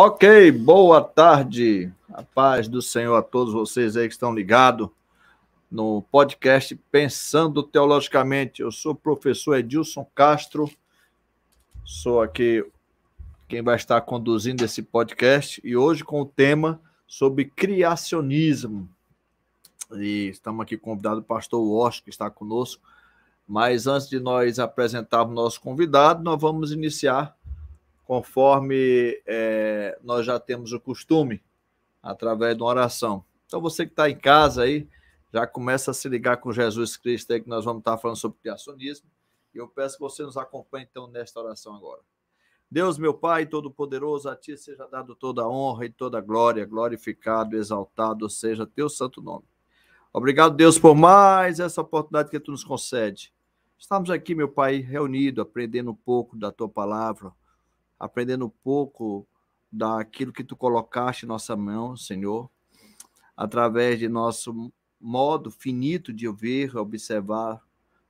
Ok, boa tarde, a paz do Senhor a todos vocês aí que estão ligados no podcast Pensando Teologicamente. Eu sou o professor Edilson Castro, sou aqui quem vai estar conduzindo esse podcast e hoje com o tema sobre criacionismo. E estamos aqui convidado o pastor Washington, que está conosco, mas antes de nós apresentarmos nosso convidado, nós vamos iniciar conforme nós já temos o costume, através de uma oração. Então, você que está em casa aí, já começa a se ligar com Jesus Cristo aí, que nós vamos estar falando sobre criacionismo. E eu peço que você nos acompanhe, então, nesta oração agora. Deus, meu Pai Todo-Poderoso, a Ti seja dado toda a honra e toda a glória, glorificado, exaltado seja Teu santo nome. Obrigado, Deus, por mais essa oportunidade que Tu nos concede. Estamos aqui, meu Pai, reunidos, aprendendo um pouco da Tua palavra, aprendendo um pouco daquilo que Tu colocaste em nossa mão, Senhor, através de nosso modo finito de ver, observar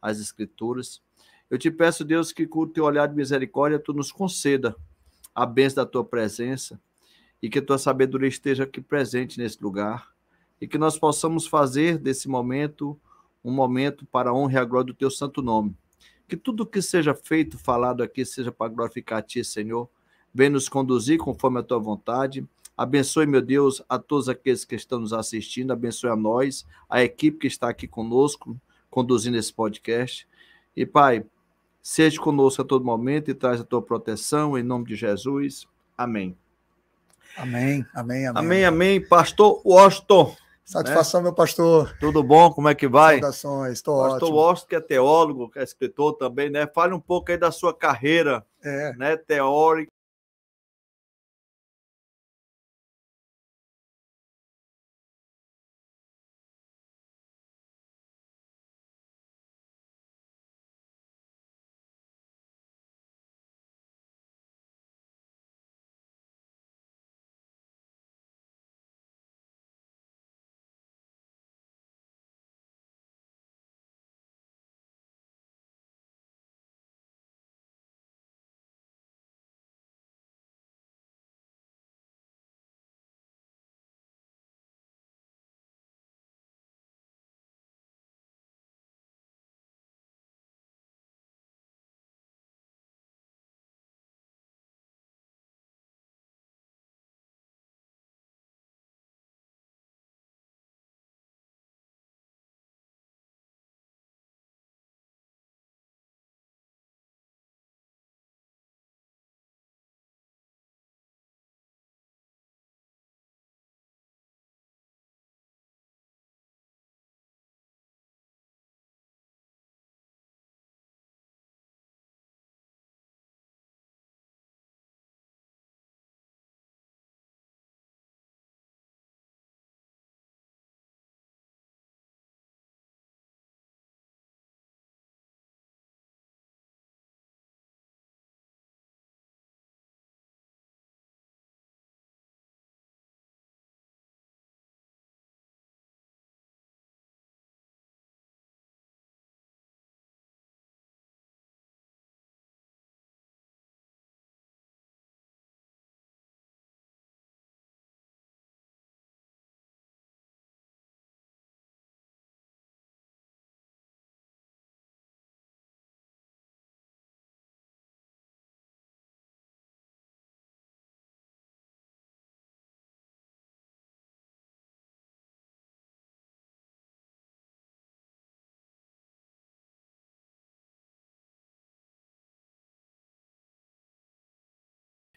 as Escrituras. Eu te peço, Deus, que com o Teu olhar de misericórdia Tu nos conceda a bênção da Tua presença e que a Tua sabedoria esteja aqui presente nesse lugar e que nós possamos fazer desse momento um momento para a honra e a glória do Teu santo nome. Que tudo que seja feito, falado aqui, seja para glorificar a Ti, Senhor. Vem nos conduzir conforme a Tua vontade. Abençoe, meu Deus, a todos aqueles que estão nos assistindo. Abençoe a nós, a equipe que está aqui conosco, conduzindo esse podcast. E, Pai, seja conosco a todo momento e traz a Tua proteção, em nome de Jesus. Amém. Amém, amém, amém. Amém, amém. Pastor Washington. Satisfação, meu pastor. Tudo bom? Como é que vai? Saudações, estou ótimo. Pastor Washington, que é teólogo, que é escritor também, né? Fale um pouco aí da sua carreira, né, teórica.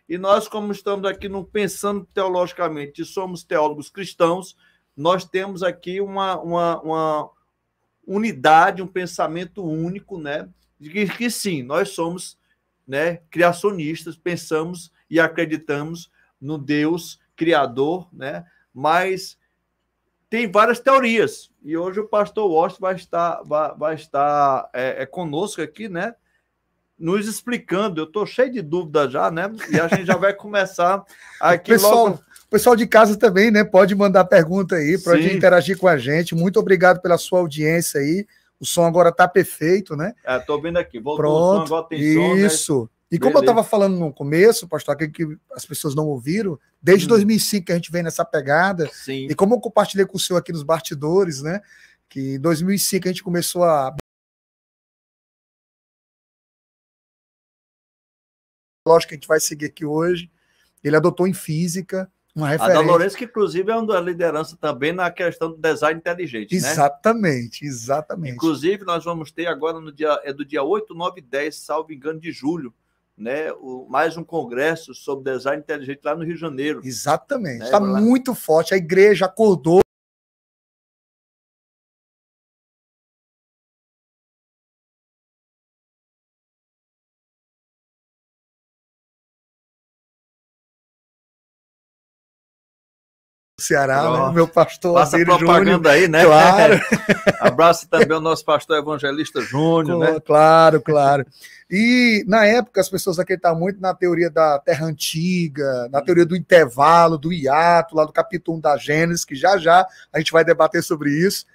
E nós, como estamos aqui no Pensando Teologicamente, e somos teólogos cristãos, nós temos aqui uma unidade, um pensamento único, né? De que sim, nós somos, né, criacionistas, pensamos e acreditamos no Deus Criador, né? Mas tem várias teorias. E hoje o pastor Washington vai estar conosco aqui, né? Nos explicando. Eu estou cheio de dúvidas já, né? E a gente já vai começar aqui logo. O pessoal de casa também, né? Pode mandar pergunta aí para interagir com a gente. Muito obrigado pela sua audiência aí. O som agora está perfeito, né? Estou vendo aqui. Voltou o som, agora tem som, isso. Né? E como eu estava falando no começo, pastor, que as pessoas não ouviram, desde 2005 que a gente vem nessa pegada, Sim. E como eu compartilhei com o senhor aqui nos bastidores, né, que em 2005 a gente começou a... Lógico que a gente vai seguir aqui hoje, ele adotou em física, uma referência. A da Lourenço, que inclusive é uma da liderança também na questão do design inteligente, exatamente, né? Exatamente. Inclusive, nós vamos ter agora do dia 8, 9 e 10, salvo engano, de julho, né, mais um congresso sobre design inteligente lá no Rio de Janeiro. Exatamente. Está muito forte. A igreja acordou. Ceará, né? Meu pastor Passa propaganda Júnior. Aí, né? Claro. Abraço também ao nosso pastor evangelista Júnior, né? Claro, claro. E na época as pessoas acreditavam muito na teoria da Terra Antiga, na teoria do intervalo, do hiato, lá do capítulo 1 da Gênesis, que já a gente vai debater sobre isso.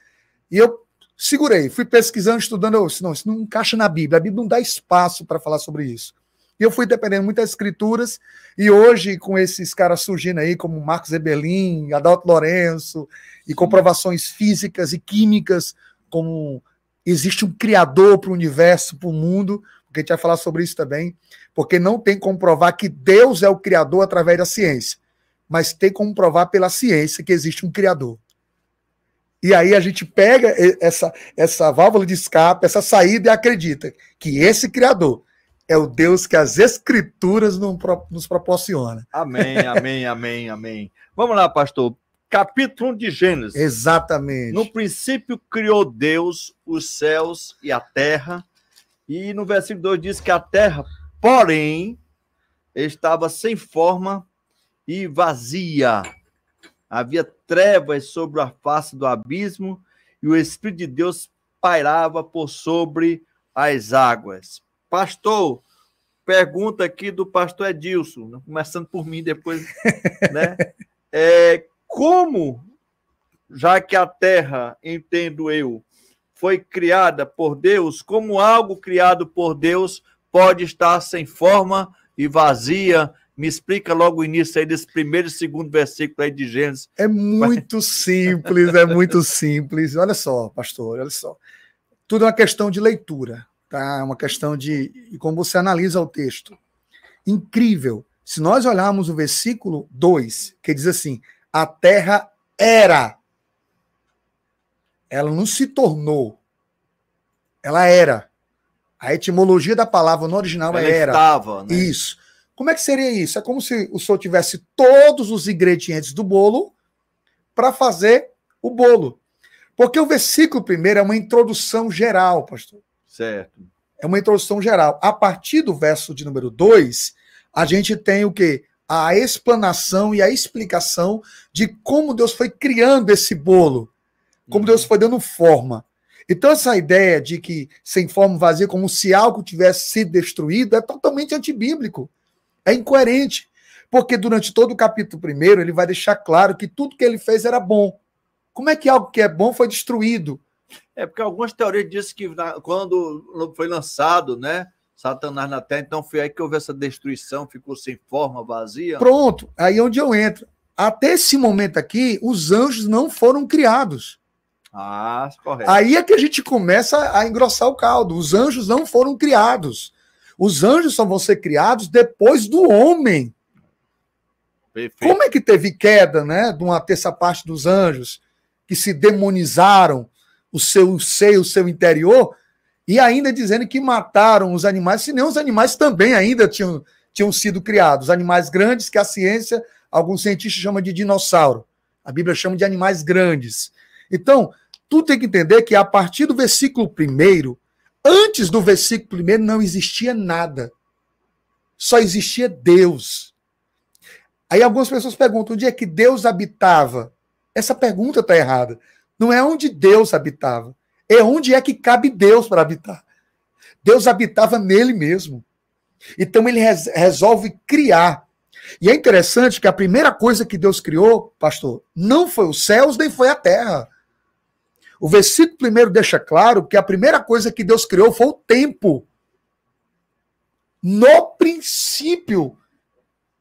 E eu segurei, fui pesquisando, estudando, isso não encaixa na Bíblia, a Bíblia não dá espaço para falar sobre isso. E eu fui dependendo muito das escrituras, e hoje, com esses caras surgindo aí, como Marcos Eberlin, Adalto Lourenço, e comprovações físicas e químicas, como existe um criador para o universo, para o mundo, porque a gente vai falar sobre isso também, porque não tem como provar que Deus é o criador através da ciência, mas tem como provar pela ciência que existe um criador. E aí a gente pega essa válvula de escape, essa saída, e acredita que esse criador é o Deus que as escrituras nos proporciona. Amém, amém, amém, amém. Vamos lá, pastor. Capítulo 1 de Gênesis. Exatamente. No princípio criou Deus os céus e a terra. E no versículo 2 diz que a terra, porém, estava sem forma e vazia. Havia trevas sobre a face do abismo e o Espírito de Deus pairava por sobre as águas. Pastor, pergunta aqui do pastor Edilson, começando por mim depois, né? Como, já que a terra, entendo eu, foi criada por Deus, como algo criado por Deus pode estar sem forma e vazia? Me explica logo o início aí desse primeiro e segundo versículo aí de Gênesis. É muito simples, é muito simples. Olha só, pastor, olha só. Tudo é uma questão de leitura. Tá? É uma questão de como você analisa o texto. Incrível. Se nós olharmos o versículo 2, que diz assim, a terra era. Ela não se tornou. Ela era. A etimologia da palavra no original ela era. Estava, né? Isso. Como é que seria isso? É como se o senhor tivesse todos os ingredientes do bolo para fazer o bolo. Porque o versículo primeiro é uma introdução geral, pastor. Certo. É uma introdução geral. A partir do verso de número 2, a gente tem o quê? A explanação e a explicação de como Deus foi criando esse bolo. Como Deus foi dando forma. Então, essa ideia de que sem forma vazia, como se algo tivesse sido destruído, é totalmente antibíblico. É incoerente. Porque durante todo o capítulo 1, ele vai deixar claro que tudo que ele fez era bom. Como é que algo que é bom foi destruído? Porque algumas teorias dizem que quando foi lançado, né, Satanás na Terra, então foi aí que houve essa destruição, ficou sem forma, vazia. Pronto, aí é onde eu entro. Até esse momento aqui, os anjos não foram criados. Ah, correto. Aí é que a gente começa a engrossar o caldo. Os anjos não foram criados. Os anjos só vão ser criados depois do homem. Perfeito. Como é que teve queda, né, de uma terça parte dos anjos que se demonizaram o seu seio, o seu interior, e ainda dizendo que mataram os animais, se nem os animais também ainda tinham sido criados. Animais grandes que a ciência, alguns cientistas chamam de dinossauro. A Bíblia chama de animais grandes. Então, tu tem que entender que a partir do versículo 1, antes do versículo 1, não existia nada. Só existia Deus. Aí algumas pessoas perguntam, onde é que Deus habitava? Essa pergunta está errada. Não é onde Deus habitava. É onde é que cabe Deus para habitar. Deus habitava nele mesmo. Então ele resolve criar. E é interessante que a primeira coisa que Deus criou, pastor, não foi os céus, nem foi a terra. O versículo 1 deixa claro que a primeira coisa que Deus criou foi o tempo. No princípio,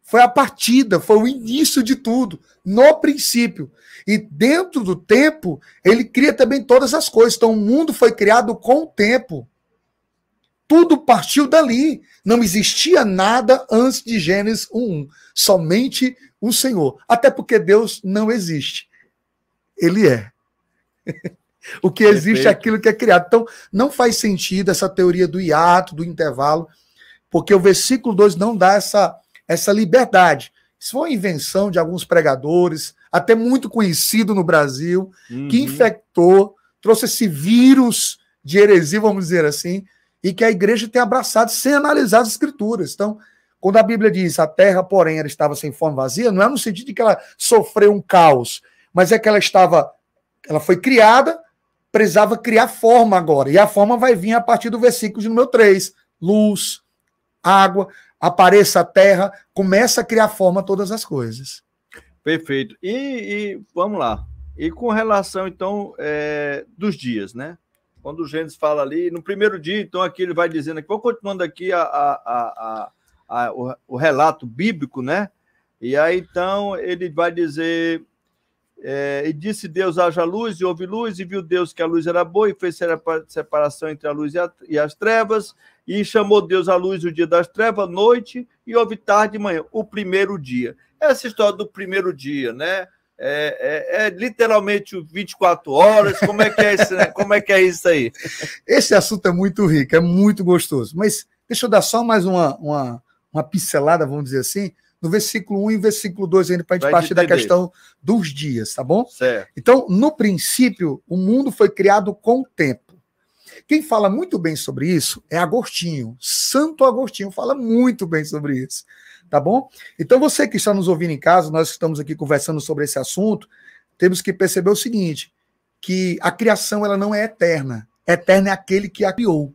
foi a partida, foi o início de tudo. No princípio. E dentro do tempo, ele cria também todas as coisas. Então, o mundo foi criado com o tempo. Tudo partiu dali. Não existia nada antes de Gênesis 1:1. Somente o Senhor. Até porque Deus não existe. Ele é. O que existe é aquilo que é criado. Então, não faz sentido essa teoria do hiato, do intervalo, porque o versículo 2 não dá essa liberdade. Isso foi uma invenção de alguns pregadores, até muito conhecido no Brasil, que infectou, trouxe esse vírus de heresia, vamos dizer assim, e que a igreja tem abraçado sem analisar as escrituras. Então, quando a Bíblia diz a terra, porém, ela estava sem forma vazia, não é no sentido de que ela sofreu um caos, mas é que ela foi criada, precisava criar forma agora. E a forma vai vir a partir do versículo de número 3. Luz, água, apareça a terra, começa a criar forma todas as coisas. Perfeito. E vamos lá. E com relação, então, dos dias, né? Quando o Gênesis fala ali, no primeiro dia, então aqui ele vai dizendo aqui, vou continuando aqui o relato bíblico, né? E aí, então, ele vai dizer... e disse Deus, haja luz, e houve luz, e viu Deus que a luz era boa, e fez separação entre a luz e as trevas, e chamou Deus a luz o dia das trevas, noite, e houve tarde e manhã, o primeiro dia. Essa história do primeiro dia, né? Literalmente 24 horas, como é que é isso, né? Como é que é isso aí? Esse assunto é muito rico, é muito gostoso, mas deixa eu dar só mais uma pincelada, vamos dizer assim, no versículo 1 e versículo 2, ainda para a gente partir da questão dos dias, tá bom? Certo. Então, no princípio, o mundo foi criado com o tempo. Quem fala muito bem sobre isso é Agostinho. Santo Agostinho fala muito bem sobre isso, tá bom? Então, você que está nos ouvindo em casa, nós estamos aqui conversando sobre esse assunto, temos que perceber o seguinte, que a criação ela não é eterna. Eterno é aquele que a criou.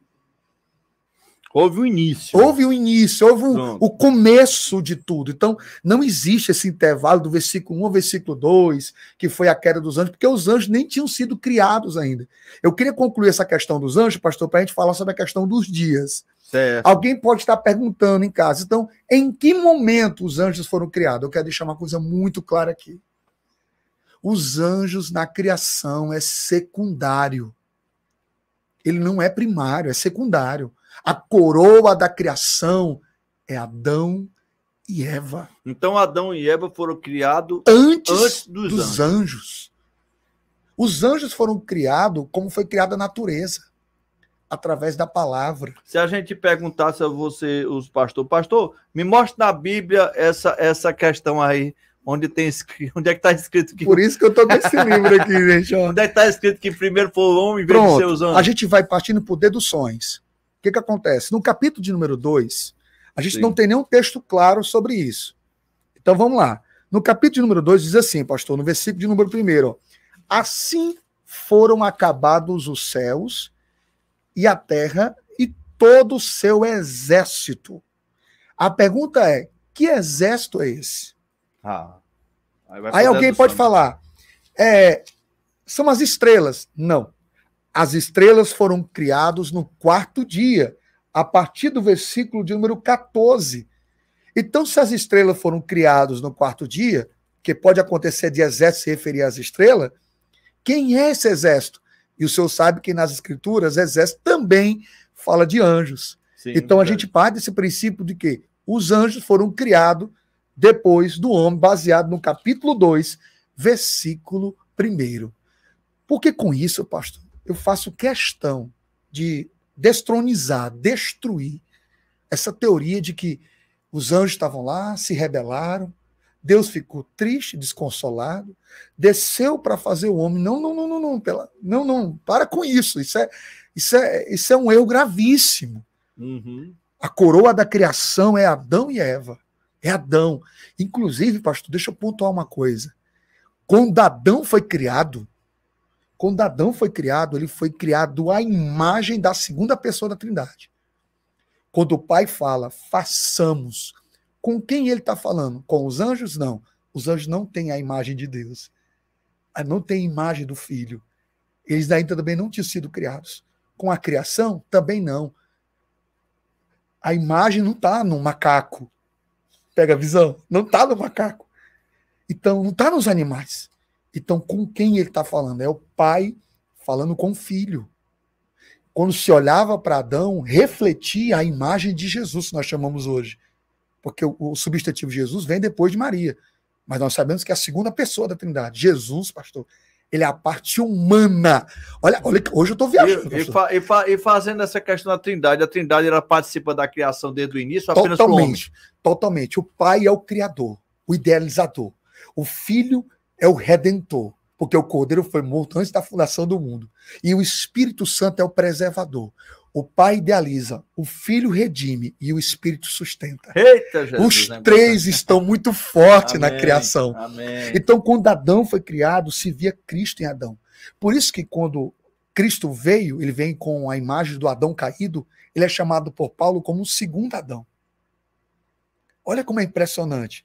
Houve um início. Houve um início, houve o começo de tudo. Então, não existe esse intervalo do versículo 1 ao versículo 2, que foi a queda dos anjos, porque os anjos nem tinham sido criados ainda. Eu queria concluir essa questão dos anjos, pastor, para a gente falar sobre a questão dos dias. Certo. Alguém pode estar perguntando em casa, então, em que momento os anjos foram criados? Eu quero deixar uma coisa muito clara aqui. Os anjos na criação é secundário. Ele não é primário, é secundário. A coroa da criação é Adão e Eva. Então Adão e Eva foram criados antes dos anjos. Os anjos foram criados como foi criada a natureza, através da palavra. Se a gente perguntasse a você, os pastor, me mostre na Bíblia essa questão aí, onde é que está escrito que... Por isso que eu estou com esse livro aqui, gente. Ó. Onde é que está escrito que primeiro foi o homem em vez de ser os anjos? A gente vai partindo por deduções. O que acontece? No capítulo de número 2, a gente não tem nenhum texto claro sobre isso. Então vamos lá. No capítulo de número 2 diz assim, pastor, no versículo de número 1, assim foram acabados os céus e a terra e todo o seu exército. A pergunta é, que exército é esse? Aí alguém pode falar, são as estrelas. Não. As estrelas foram criadas no 4º dia, a partir do versículo de número 14. Então, se as estrelas foram criadas no 4º dia, que pode acontecer de exército se referir às estrelas, quem é esse exército? E o senhor sabe que nas escrituras, exército também fala de anjos. Sim, então, a gente parte desse princípio de que os anjos foram criados depois do homem, baseado no capítulo 2, versículo 1. Porque com isso, pastor, eu faço questão de destronizar, destruir essa teoria de que os anjos estavam lá, se rebelaram, Deus ficou triste, desconsolado, desceu para fazer o homem. Não, para com isso. Isso é um erro gravíssimo. Uhum. A coroa da criação é Adão e Eva. É Adão. Inclusive, pastor, deixa eu pontuar uma coisa. Quando Adão foi criado, ele foi criado à imagem da segunda pessoa da Trindade. Quando o Pai fala, façamos, com quem ele está falando? Com os anjos? Não. Os anjos não têm a imagem de Deus. Não tem a imagem do Filho. Eles ainda também não tinham sido criados. Com a criação, também não. A imagem não está no macaco. Pega a visão? Não está no macaco. Então, não está nos animais. Então, com quem ele está falando? É o pai falando com o filho. Quando se olhava para Adão, refletia a imagem de Jesus, que nós chamamos hoje. Porque o substantivo Jesus vem depois de Maria. Mas nós sabemos que é a segunda pessoa da Trindade. Jesus, pastor, ele é a parte humana. Olha hoje eu estou viajando. E fazendo essa questão da Trindade, a Trindade ela participa da criação desde o início, apenas totalmente, totalmente. O Pai é o Criador, o idealizador. O Filho é o Redentor, porque o Cordeiro foi morto antes da fundação do mundo. E o Espírito Santo é o preservador. O Pai idealiza, o Filho redime e o Espírito sustenta. Eita, Jesus, os três estão muito fortes na criação. Amém. Então, quando Adão foi criado, se via Cristo em Adão. Por isso que quando Cristo veio, ele vem com a imagem do Adão caído, ele é chamado por Paulo como o segundo Adão. Olha como é impressionante.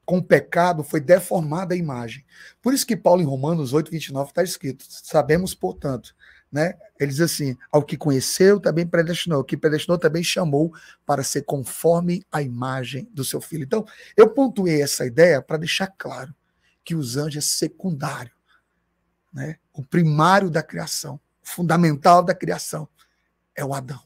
Com o pecado, foi deformada a imagem. Por isso que Paulo, em Romanos 8:29, está escrito, sabemos, portanto, né? Ele diz assim, ao que conheceu, também predestinou, ao que predestinou, também chamou para ser conforme a imagem do seu filho. Então, eu pontuei essa ideia para deixar claro que os anjos é secundário, né? O primário da criação, o fundamental da criação é o Adão,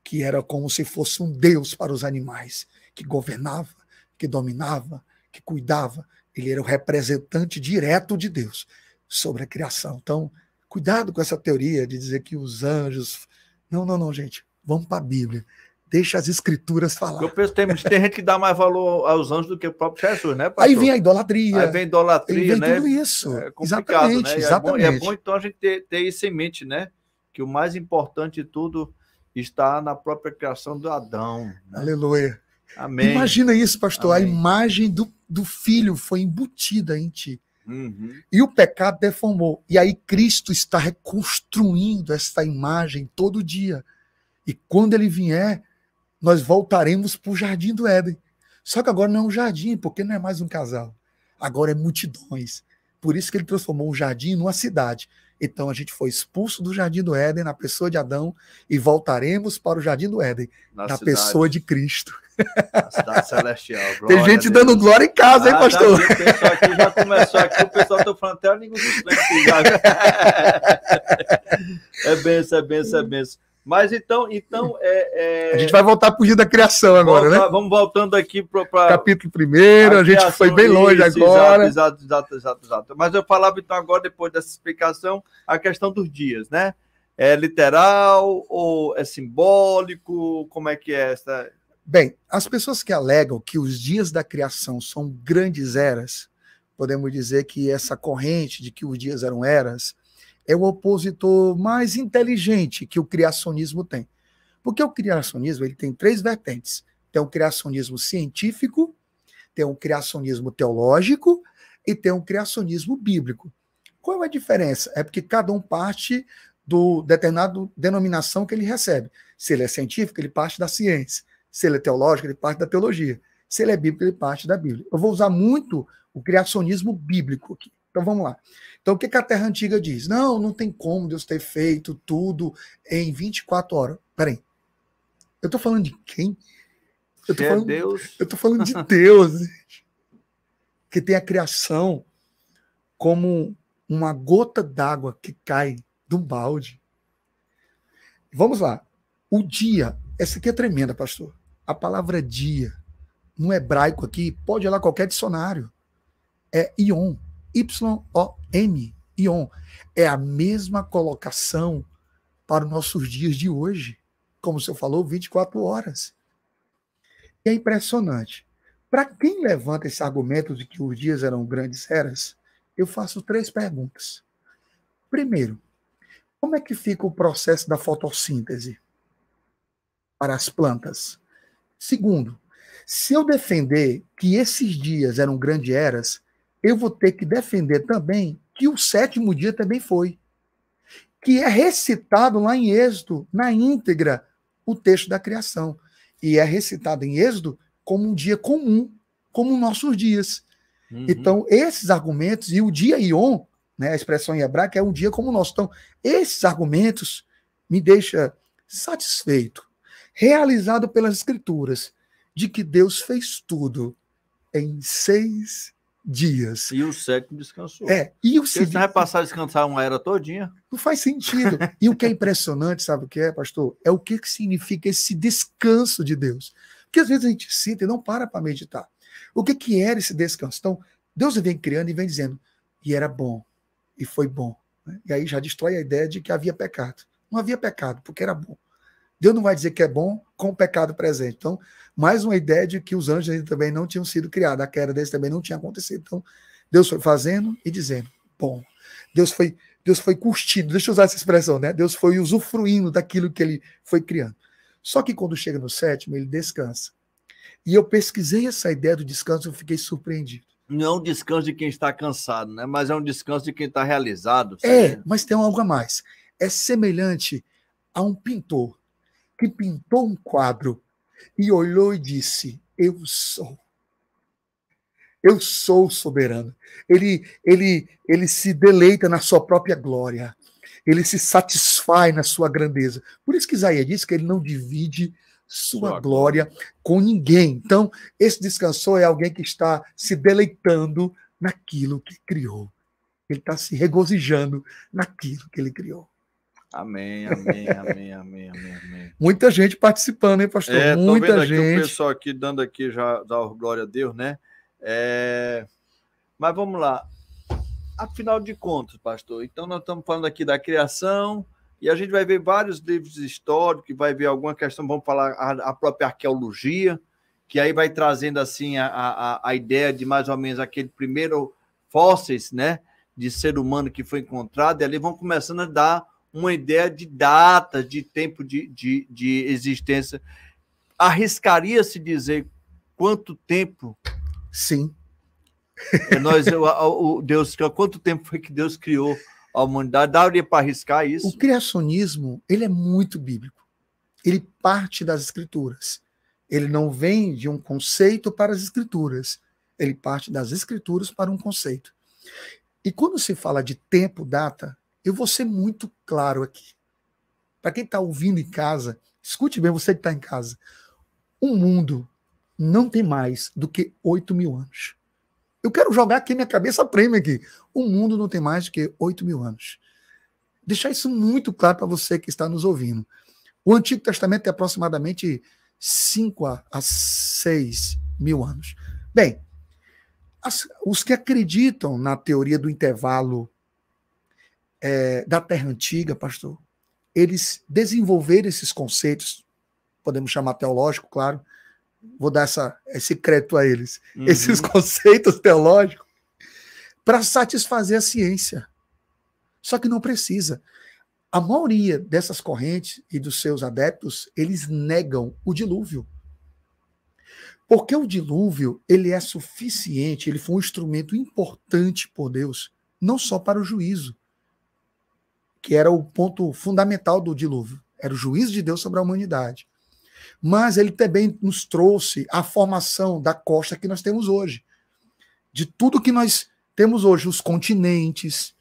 que era como se fosse um Deus para os animais, que governava, que dominava, que cuidava. Ele era o representante direto de Deus sobre a criação. Então, cuidado com essa teoria de dizer que os anjos... Não, gente. Vamos para a Bíblia. Deixa as escrituras falar. Eu penso que tem gente que dá mais valor aos anjos do que o próprio Jesus, né, pastor? Aí vem a idolatria. Aí vem idolatria, né? Tudo isso. É complicado, exatamente, né? exatamente. É bom, então, a gente ter isso em mente, né? Que o mais importante de tudo está na própria criação do Adão. Né? Aleluia. Amém. Imagina isso, pastor. Amém. A imagem do filho foi embutida em ti. Uhum. E o pecado deformou. E aí Cristo está reconstruindo essa imagem todo dia. E quando ele vier, nós voltaremos para o jardim do Éden. Só que agora não é um jardim, porque não é mais um casal. Agora é multidões. Por isso que ele transformou um jardim numa cidade. Então a gente foi expulso do jardim do Éden na pessoa de Adão e voltaremos para o jardim do Éden na pessoa de Cristo. Na cidade celestial. Tem gente dando glória em casa, hein, pastor? O pessoal aqui já começou aqui, o pessoal está falando até a língua dos crentes. É benção, é benção. Mas então a gente vai voltar para o dia da criação agora, né? Vamos voltando aqui para capítulo 1, a gente foi bem longe agora. Exato. Mas eu falava então agora, depois dessa explicação, a questão dos dias, né? É literal ou é simbólico? Como é que é essa... Bem, as pessoas que alegam que os dias da criação são grandes eras, podemos dizer que essa corrente de que os dias eram eras é o opositor mais inteligente que o criacionismo tem. Porque o criacionismo ele tem 3 vertentes. Tem o criacionismo científico, tem o criacionismo teológico e tem o criacionismo bíblico. Qual é a diferença? É porque cada um parte do determinado denominação que ele recebe. Se ele é científico, ele parte da ciência. Se ele é teológico, ele parte da teologia. Se ele é bíblico, ele parte da Bíblia. Eu vou usar muito o criacionismo bíblico aqui. Então vamos lá. Então o que a Terra Antiga diz? Não tem como Deus ter feito tudo em 24 horas. Peraí. Eu estou falando de quem? Eu estou falando de Deus. Que tem a criação como uma gota d'água que cai de um balde. Vamos lá. O dia, essa aqui é tremenda, pastor. A palavra dia, no hebraico aqui, pode ir lá qualquer dicionário. É Ion. Y-O-N. Ion. É a mesma colocação para os nossos dias de hoje. Como o senhor falou, 24 horas. E é impressionante. Para quem levanta esse argumento de que os dias eram grandes eras, eu faço 3 perguntas. Primeiro, como é que fica o processo da fotossíntese para as plantas? Segundo, se eu defender que esses dias eram grandes eras, eu vou ter que defender também que o 7º dia também foi. Que é recitado lá em Êxodo, na íntegra, o texto da criação. E é recitado em Êxodo como um dia comum, como nossos dias. Uhum. Então, esses argumentos, e o dia Ion, né, a expressão em hebraico, é um dia como o nosso. Então, esses argumentos me deixam satisfeito realizado pelas Escrituras, de que Deus fez tudo em 6 dias. E o 7º descansou. E o Porque você vai passar a descansar uma era todinha. Não faz sentido. E o que é impressionante, sabe o que é, pastor? É o que significa esse descanso de Deus. Porque às vezes a gente senta e não para meditar. O que era esse descanso? Então, Deus vem criando e vem dizendo, e era bom, e foi bom. Né? E aí já destrói a ideia de que havia pecado. Não havia pecado, porque era bom. Deus não vai dizer que é bom com o pecado presente. Então, mais uma ideia de que os anjos ainda também não tinham sido criados. A queda deles também não tinha acontecido. Então, Deus foi fazendo e dizendo, bom. Deus foi curtindo, deixa eu usar essa expressão, né? Deus foi usufruindo daquilo que ele foi criando. Só que quando chega no 7º, ele descansa. E eu pesquisei essa ideia do descanso e eu fiquei surpreendido. Não é um descanso de quem está cansado, né? Mas é um descanso de quem está realizado. Mas tem algo a mais. É semelhante a um pintor que pintou um quadro e olhou e disse, eu sou o soberano. Ele se deleita na sua própria glória. Ele se satisfaz na sua grandeza. Por isso que Isaías diz que ele não divide sua glória com ninguém. Então, esse descansou é alguém que está se deleitando naquilo que criou. Ele está se regozijando naquilo que ele criou. Amém. Muita gente participando, hein, pastor? Muita vendo gente. Aqui o pessoal aqui dando aqui já dá glória a Deus, né? Mas vamos lá. Afinal de contas, pastor, então nós estamos falando aqui da criação e a gente vai ver vários livros históricos, vai ver alguma questão, vamos falar a própria arqueologia, que aí vai trazendo assim a ideia de mais ou menos aquele primeiro fósseis, né, de ser humano que foi encontrado, e ali vão começando a dar uma ideia de data, de tempo de existência. Arriscaria-se dizer quanto tempo? Sim. Deus, quanto tempo foi que Deus criou a humanidade? Daria para arriscar isso? O criacionismo, ele é muito bíblico. Ele parte das Escrituras. Ele não vem de um conceito para as Escrituras. Ele parte das Escrituras para um conceito. E quando se fala de tempo, data, eu vou ser muito claro aqui. Para quem está ouvindo em casa, escute bem, você que está em casa. O mundo não tem mais do que 8.000 anos. Eu quero jogar aqui minha cabeça prêmio aqui. O mundo não tem mais do que 8.000 anos. Deixar isso muito claro para você que está nos ouvindo. O Antigo Testamento tem aproximadamente 5 a 6 mil anos. Bem, os que acreditam na teoria do intervalo da Terra Antiga, pastor, eles desenvolveram esses conceitos, podemos chamar teológico, claro, vou dar esse crédito a eles, esses conceitos teológicos, para satisfazer a ciência. Só que não precisa. A maioria dessas correntes e dos seus adeptos, eles negam o dilúvio. Porque o dilúvio, ele é suficiente, ele foi um instrumento importante por Deus, não só para o juízo, que era o ponto fundamental do dilúvio, era o juízo de Deus sobre a humanidade. Mas ele também nos trouxe a formação da costa que nós temos hoje. De tudo que nós temos hoje, os continentes.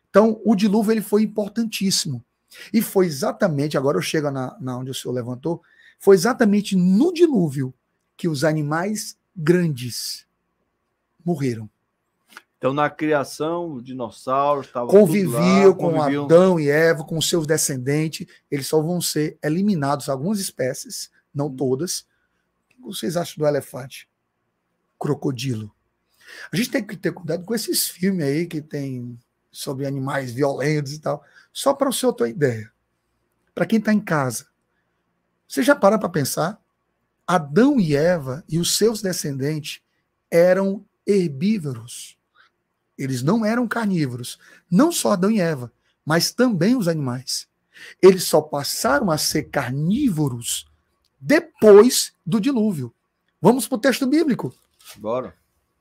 Então, o dilúvio ele foi importantíssimo. E foi exatamente, agora eu chego na onde o senhor levantou, foi exatamente no dilúvio que os animais grandes morreram. Então, na criação, os dinossauros estavam conviviam com Adão e Eva, com seus descendentes, eles só vão ser eliminados, algumas espécies, não todas. O que vocês acham do elefante? Crocodilo. A gente tem que ter cuidado com esses filmes aí que tem sobre animais violentos e tal. Só para o senhor ter uma ideia. Para quem está em casa. Você já para pensar? Adão e Eva e os seus descendentes eram herbívoros. Eles não eram carnívoros. Não só Adão e Eva, mas também os animais. Eles só passaram a ser carnívoros depois do dilúvio. Vamos para o texto bíblico. Bora.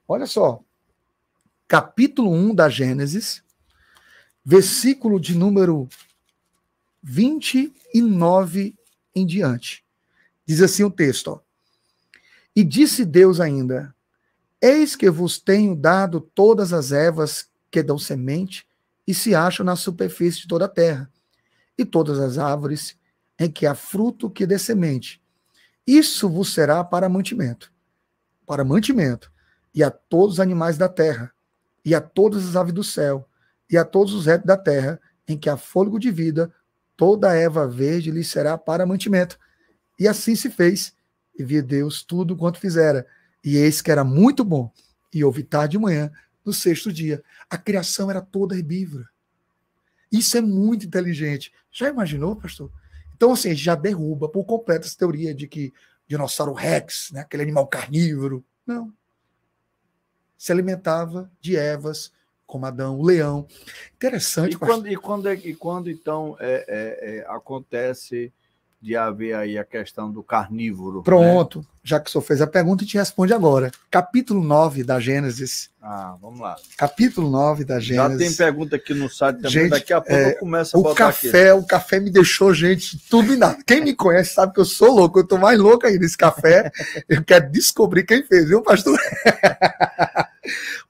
Olha só. Capítulo 1 da Gênesis, versículo de número 29 em diante. Diz assim o texto, ó. E disse Deus ainda, eis que vos tenho dado todas as ervas que dão semente e se acham na superfície de toda a terra, e todas as árvores em que há fruto que dê semente. Isso vos será para mantimento. Para mantimento. E a todos os animais da terra, e a todas as aves do céu, e a todos os répteis da terra, em que há fôlego de vida, toda a erva verde lhe será para mantimento. E assim se fez, e via Deus tudo quanto fizera. E eis que era muito bom. E houve tarde e manhã, no sexto dia. A criação era toda herbívora. Isso é muito inteligente. Já imaginou, pastor? Então, assim, a gente já derruba por completo essa teoria de que dinossauro Rex, né, aquele animal carnívoro. Não. Se alimentava de ervas, como Adão, o leão. Interessante. E quando então, acontece de haver aí a questão do carnívoro? Pronto, né? Já que o senhor fez a pergunta, a gente responde agora. Capítulo 9 da Gênesis. Vamos lá. Capítulo 9 da Gênesis. Já tem pergunta aqui no site também, gente, daqui a pouco eu começo a botar aqui. O café me deixou, gente, tudo e nada. Quem me conhece sabe que eu sou louco, eu tô mais louco aí nesse café. Eu quero descobrir quem fez, viu, pastor?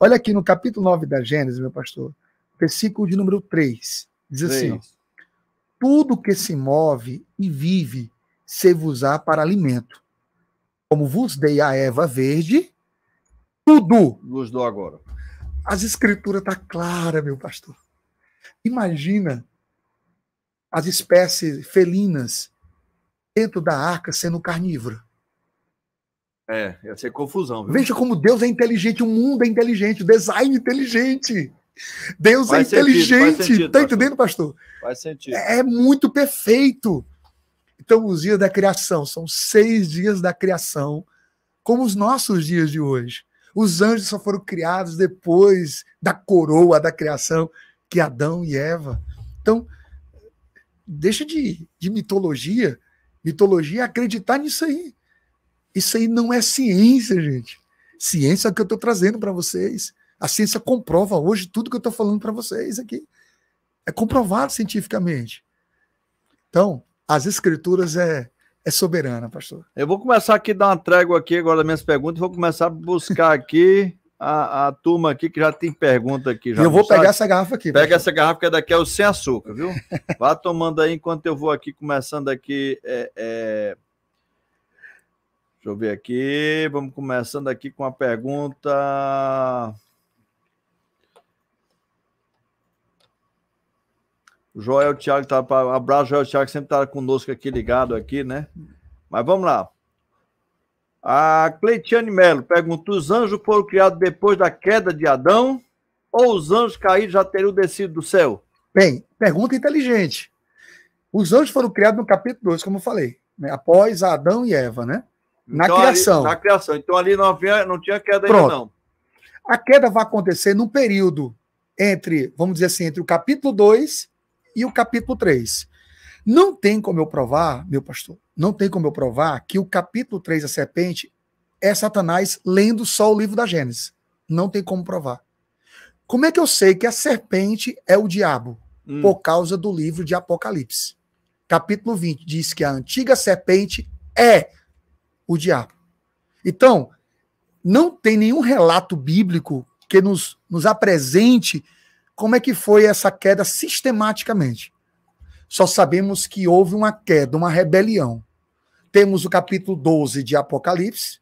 Olha aqui no capítulo 9 da Gênesis, meu pastor, versículo de número 3. Diz assim, ó, tudo que se move e vive se vos há para alimento. Como vos dei a erva verde, tudo. Vos dou agora. As escrituras estão claras, meu pastor. Imagina as espécies felinas dentro da arca sendo carnívora. Ia ser confusão, viu? Veja como Deus é inteligente, o mundo é inteligente, o design é inteligente. Deus faz é inteligente. Sentido, tá entendendo, pastor? Faz sentido. É muito perfeito. Então, os dias da criação são 6 dias da criação, como os nossos dias de hoje. Os anjos só foram criados depois da coroa da criação, que é Adão e Eva. Então, deixa de mitologia. Mitologia é acreditar nisso aí. Isso aí não é ciência, gente. Ciência é o que eu estou trazendo para vocês. A ciência comprova hoje tudo que eu estou falando para vocês aqui. É comprovado cientificamente. Então, as escrituras é soberana, pastor. Eu vou começar aqui a dar uma trégua aqui agora das minhas perguntas. Vou começar a buscar aqui a turma aqui que já tem pergunta aqui. Já eu vou pegar essa garrafa aqui. Pega essa garrafa que daqui é o sem açúcar, viu? Vá tomando aí enquanto eu vou aqui começando aqui. Deixa eu ver aqui. Vamos começando aqui com a pergunta. O Joel Thiago tá para abraço, Joel Thiago sempre tá conosco aqui ligado aqui, né? Mas vamos lá. A Cleitiane Melo pergunta: os anjos foram criados depois da queda de Adão ou os anjos caídos já teriam descido do céu? Bem, pergunta inteligente. Os anjos foram criados no capítulo 2, como eu falei, né? Após Adão e Eva, né? Na então, criação. Na criação. Então ali não tinha queda Pronto. ainda não. A queda vai acontecer num período entre, vamos dizer assim, entre o capítulo 2 e o capítulo 3. Não tem como eu provar, meu pastor, não tem como eu provar que o capítulo 3 da serpente é Satanás lendo só o livro da Gênesis. Não tem como provar. Como é que eu sei que a serpente é o diabo? Por causa do livro de Apocalipse. Capítulo 20 diz que a antiga serpente é o diabo. Então, não tem nenhum relato bíblico que nos apresente como é que foi essa queda sistematicamente. Só sabemos que houve uma queda, uma rebelião. Temos o capítulo 12 de Apocalipse,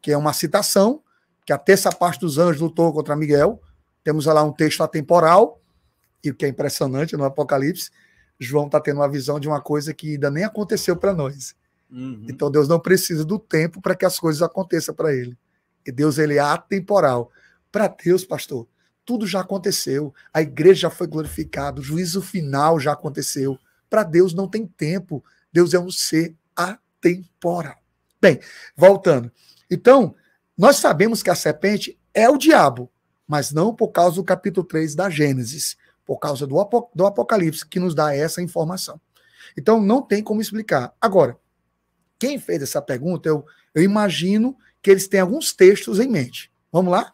que é uma citação, que a terça parte dos anjos lutou contra Miguel. Temos lá um texto atemporal, e o que é impressionante no Apocalipse, João está tendo uma visão de uma coisa que ainda nem aconteceu para nós. Então Deus não precisa do tempo para que as coisas aconteçam para ele. E Deus, ele é atemporal. Para Deus, pastor, tudo já aconteceu. A igreja já foi glorificada, o juízo final já aconteceu. Para Deus não tem tempo. Deus é um ser atemporal. Bem, voltando. Então, nós sabemos que a serpente é o diabo, mas não por causa do capítulo 3 da Gênesis, por causa do Apocalipse, que nos dá essa informação. Então, não tem como explicar. Agora, quem fez essa pergunta, eu imagino que eles têm alguns textos em mente. Vamos lá?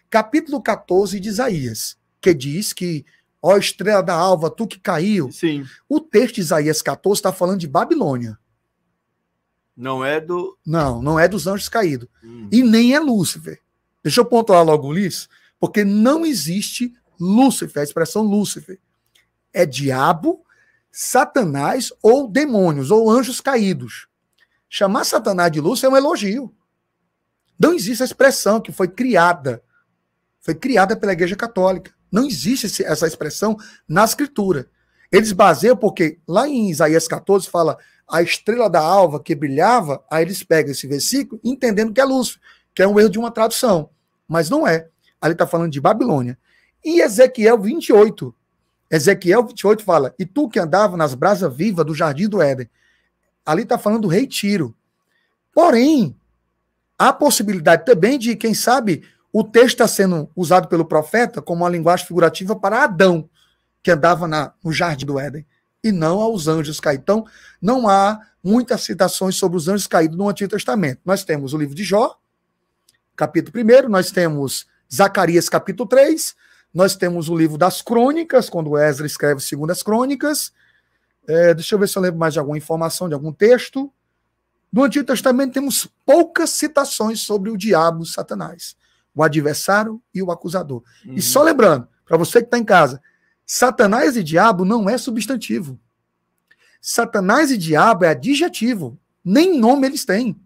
Capítulo 14 de Isaías, que diz que, ó estrela da alva, tu que caiu. Sim. O texto de Isaías 14 está falando de Babilônia. Não é do... Não é dos anjos caídos. E nem é Lúcifer. Deixa eu pontuar logo isso, porque não existe Lúcifer, a expressão Lúcifer. É diabo Satanás ou demônios, ou anjos caídos. Chamar Satanás de Lúcifer é um elogio. Não existe a expressão que foi criada pela Igreja Católica. Não existe essa expressão na Escritura. Eles baseiam porque lá em Isaías 14 fala a estrela da alva que brilhava, aí eles pegam esse versículo entendendo que é Lúcifer, que é um erro de uma tradução. Mas não é. Ali está falando de Babilônia. E Ezequiel 28. Ezequiel 28 fala, e tu que andava nas brasas vivas do jardim do Éden. Ali está falando do rei Tiro. Porém, há possibilidade também de, quem sabe, o texto está sendo usado pelo profeta como uma linguagem figurativa para Adão, que andava no jardim do Éden, e não aos anjos caídos. Então, não há muitas citações sobre os anjos caídos no Antigo Testamento. Nós temos o livro de Jó, capítulo 1, nós temos Zacarias, capítulo 3, nós temos o livro das Crônicas, quando Esdras escreve segundo as Crônicas. Deixa eu ver se eu lembro mais de alguma informação, de algum texto. No Antigo Testamento temos poucas citações sobre o diabo, Satanás, o adversário e o acusador. Uhum. E só lembrando, para você que está em casa, Satanás e diabo não é substantivo. Satanás e diabo é adjetivo. Nem nome eles têm.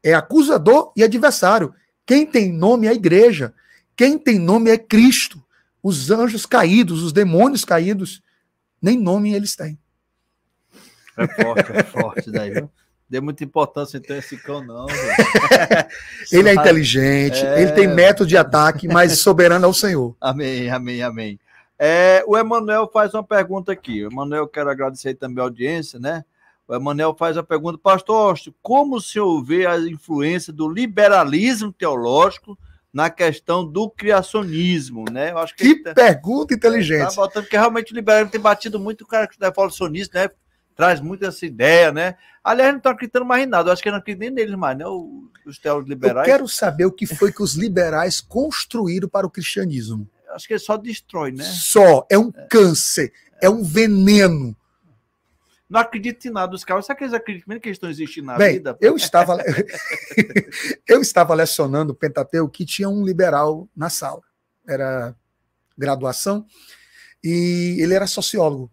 É acusador e adversário. Quem tem nome é a igreja. Quem tem nome é Cristo. Os anjos caídos, os demônios caídos, nem nome eles têm. É forte daí, viu? Dê muita importância então esse cão, não. Ele é inteligente, ele tem método de ataque, mas soberano é o Senhor. Amém, amém, amém. O Emanuel faz uma pergunta aqui. O Emanuel, quero agradecer também a audiência, né? O Emanuel faz a pergunta, pastor Austin, como o senhor vê a influência do liberalismo teológico na questão do criacionismo, né? Eu acho que pergunta inteligente. Tá botando, porque realmente o liberalismo tem batido muito o cara que é evolucionista, né? Traz muito essa ideia, né? Aliás, não estão acreditando mais em nada. Eu acho que não acreditam nem neles mais, né? Os teólogos liberais. Eu quero saber o que foi que os liberais construíram para o cristianismo. Acho que ele só destrói, né? Só. É um câncer. É um veneno. Não acredito em nada dos caras. Será que eles acreditam mesmo que eles estão existindo na vida? Eu estava lecionando o Pentateuco que tinha um liberal na sala. Era graduação. E ele era sociólogo.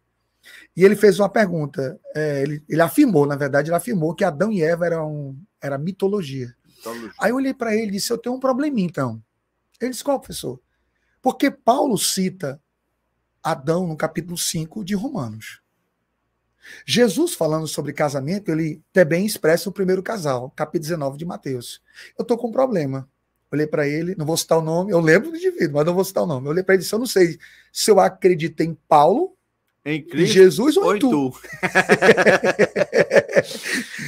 E ele fez uma pergunta. Ele afirmou, na verdade, que Adão e Eva era mitologia. Aí eu olhei para ele e disse, eu tenho um probleminha, então. Ele disse, qual, professor? Porque Paulo cita Adão no capítulo 5 de Romanos. Jesus, falando sobre casamento, ele também expressa o primeiro casal, capítulo 19 de Mateus. Eu estou com um problema. Olhei para ele, não vou citar o nome, eu lembro do indivíduo, mas não vou citar o nome. Eu olhei para ele e disse, eu não sei se eu acredito em Paulo, em Cristo, Jesus ou em tu.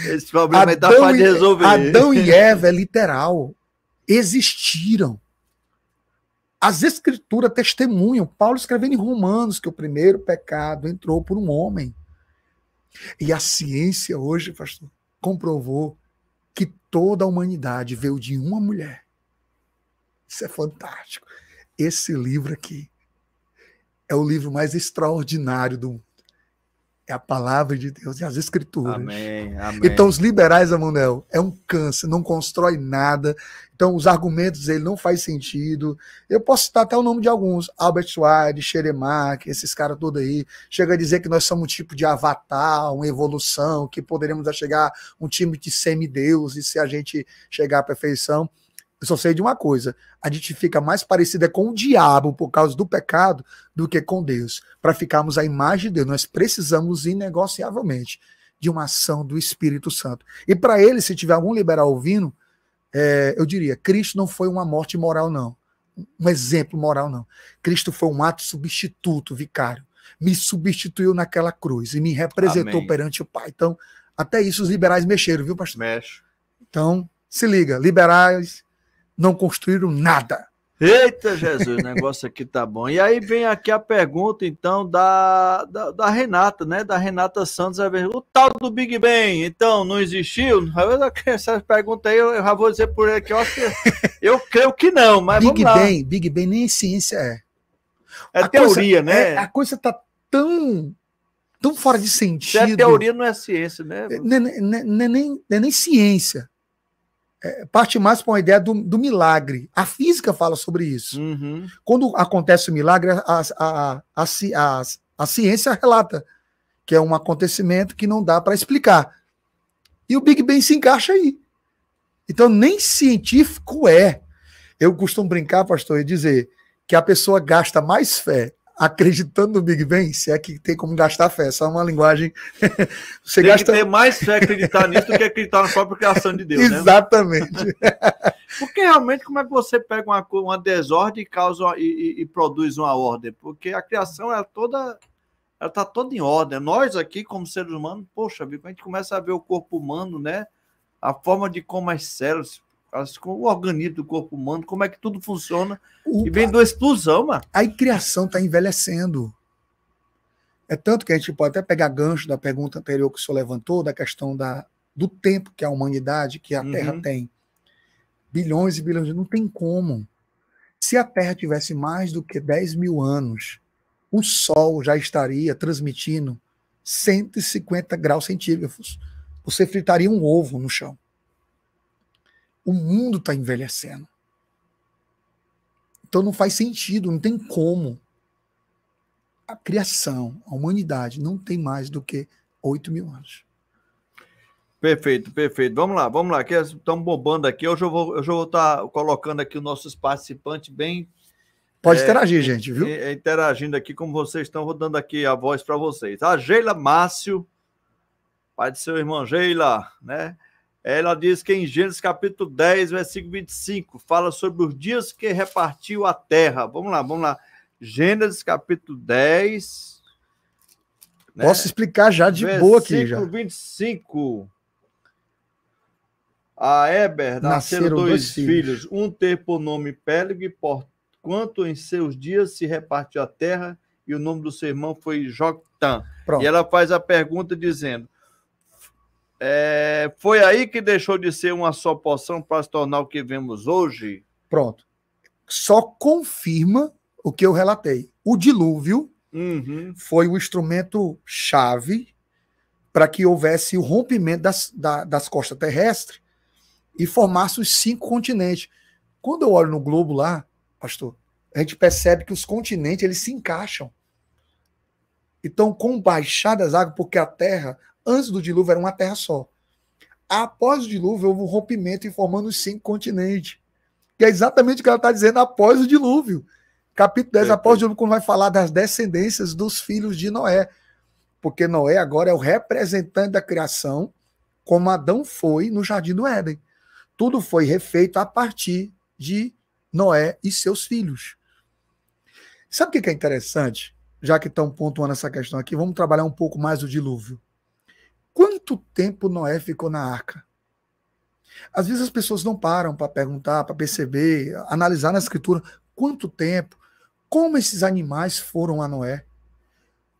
Esse problema é da fácil de resolver. Adão e Eva é literal. Existiram. As escrituras testemunham. Paulo escrevendo em Romanos que o primeiro pecado entrou por um homem. E a ciência hoje, pastor, comprovou que toda a humanidade veio de uma mulher. Isso é fantástico. Esse livro aqui é o livro mais extraordinário do mundo. É a palavra de Deus e as escrituras. Amém, amém. Então, os liberais, Emanuel, é um câncer, não constrói nada. Então, os argumentos dele não faz sentido. Eu posso citar até o nome de alguns. Albert Schweitzer, Scheremark, esses caras todos aí. Chega a dizer que nós somos um tipo de avatar, uma evolução, que poderemos chegar a um time de semideuses se a gente chegar à perfeição. Eu só sei de uma coisa, a gente fica mais parecida com o diabo por causa do pecado do que com Deus. Para ficarmos à imagem de Deus, nós precisamos inegociavelmente de uma ação do Espírito Santo. E para ele, se tiver algum liberal ouvindo, eu diria, Cristo não foi uma morte moral, não. Um exemplo moral, não. Cristo foi um ato substituto, vicário. Me substituiu naquela cruz e me representou Amém. Perante o Pai. Então, até isso os liberais mexeram, viu, pastor? Mexe. Então, se liga, liberais não construíram nada. Eita, Jesus, o negócio aqui tá bom. E aí vem aqui a pergunta, então, da Renata, né? Da Renata Santos. O tal do Big Bang, então, não existiu? Essa pergunta aí, eu já vou dizer por ele que eu creio que não, mas vamos lá. Big Bang nem ciência é. É teoria, né? A coisa tá tão fora de sentido. Se é teoria, não é ciência, né? Não é nem ciência. Parte mais para uma ideia do milagre. A física fala sobre isso. Uhum. Quando acontece o milagre, a ciência relata que é um acontecimento que não dá para explicar. E o Big Bang se encaixa aí. Então, nem científico é. Eu costumo brincar, pastor, e dizer que a pessoa gasta mais fé acreditando no Big Bang, se é que tem como gastar fé, só uma linguagem. Você tem gasta... que ter mais fé acreditar nisso do que acreditar na própria criação de Deus. Exatamente. Né? Porque realmente, como é que você pega uma desordem e causa e produz uma ordem? Porque a criação ela está toda em ordem. Nós aqui, como seres humanos, poxa, a gente começa a ver o corpo humano, né? A forma de como as células, o organismo do corpo humano, como é que tudo funciona. E vem de uma explosão, mano. A criação está envelhecendo. É tanto que a gente pode até pegar gancho da pergunta anterior que o senhor levantou, da questão do tempo que a humanidade, que a Terra tem. Bilhões e bilhões, não tem como. Se a Terra tivesse mais do que 10 mil anos, o Sol já estaria transmitindo 150 graus centígrados. Você fritaria um ovo no chão. O mundo está envelhecendo. Então não faz sentido, não tem como. A criação, a humanidade, não tem mais do que 8 mil anos. Perfeito, perfeito. Vamos lá, que estamos bombando aqui. Hoje eu vou estar colocando aqui os nossos participantes bem... Pode interagir, gente, viu? Interagindo aqui como vocês estão, vou dando aqui a voz para vocês. A Geila Márcio, pai de seu irmão Geila, né? Ela diz que em Gênesis capítulo 10, versículo 25, fala sobre os dias que repartiu a terra. Vamos lá. Gênesis capítulo 10. Né? Posso explicar já de boa aqui. Versículo 25. A Eber nasceram dois filhos. Um teve por nome Péleg, porquanto em seus dias se repartiu a terra, e o nome do seu irmão foi Joctã. E ela faz a pergunta dizendo... foi aí que deixou de ser uma só porção para se tornar o que vemos hoje? Pronto. Só confirma o que eu relatei. O dilúvio foi o instrumento-chave para que houvesse o rompimento das costas terrestres e formasse os 5 continentes. Quando eu olho no globo lá, pastor, a gente percebe que os continentes eles se encaixam. Então, com baixada das águas, porque a Terra... Antes do dilúvio era uma terra só. Após o dilúvio houve um rompimento e formando os 5 continentes. Que é exatamente o que ela está dizendo após o dilúvio. Capítulo 10, após o dilúvio, quando vai falar das descendências dos filhos de Noé. Porque Noé agora é o representante da criação, como Adão foi no Jardim do Éden. Tudo foi refeito a partir de Noé e seus filhos. Sabe o que é interessante? Já que estão pontuando essa questão aqui, vamos trabalhar um pouco mais o dilúvio. Quanto tempo Noé ficou na arca? Às vezes as pessoas não param para perguntar, para perceber, analisar na escritura quanto tempo, como esses animais foram a Noé.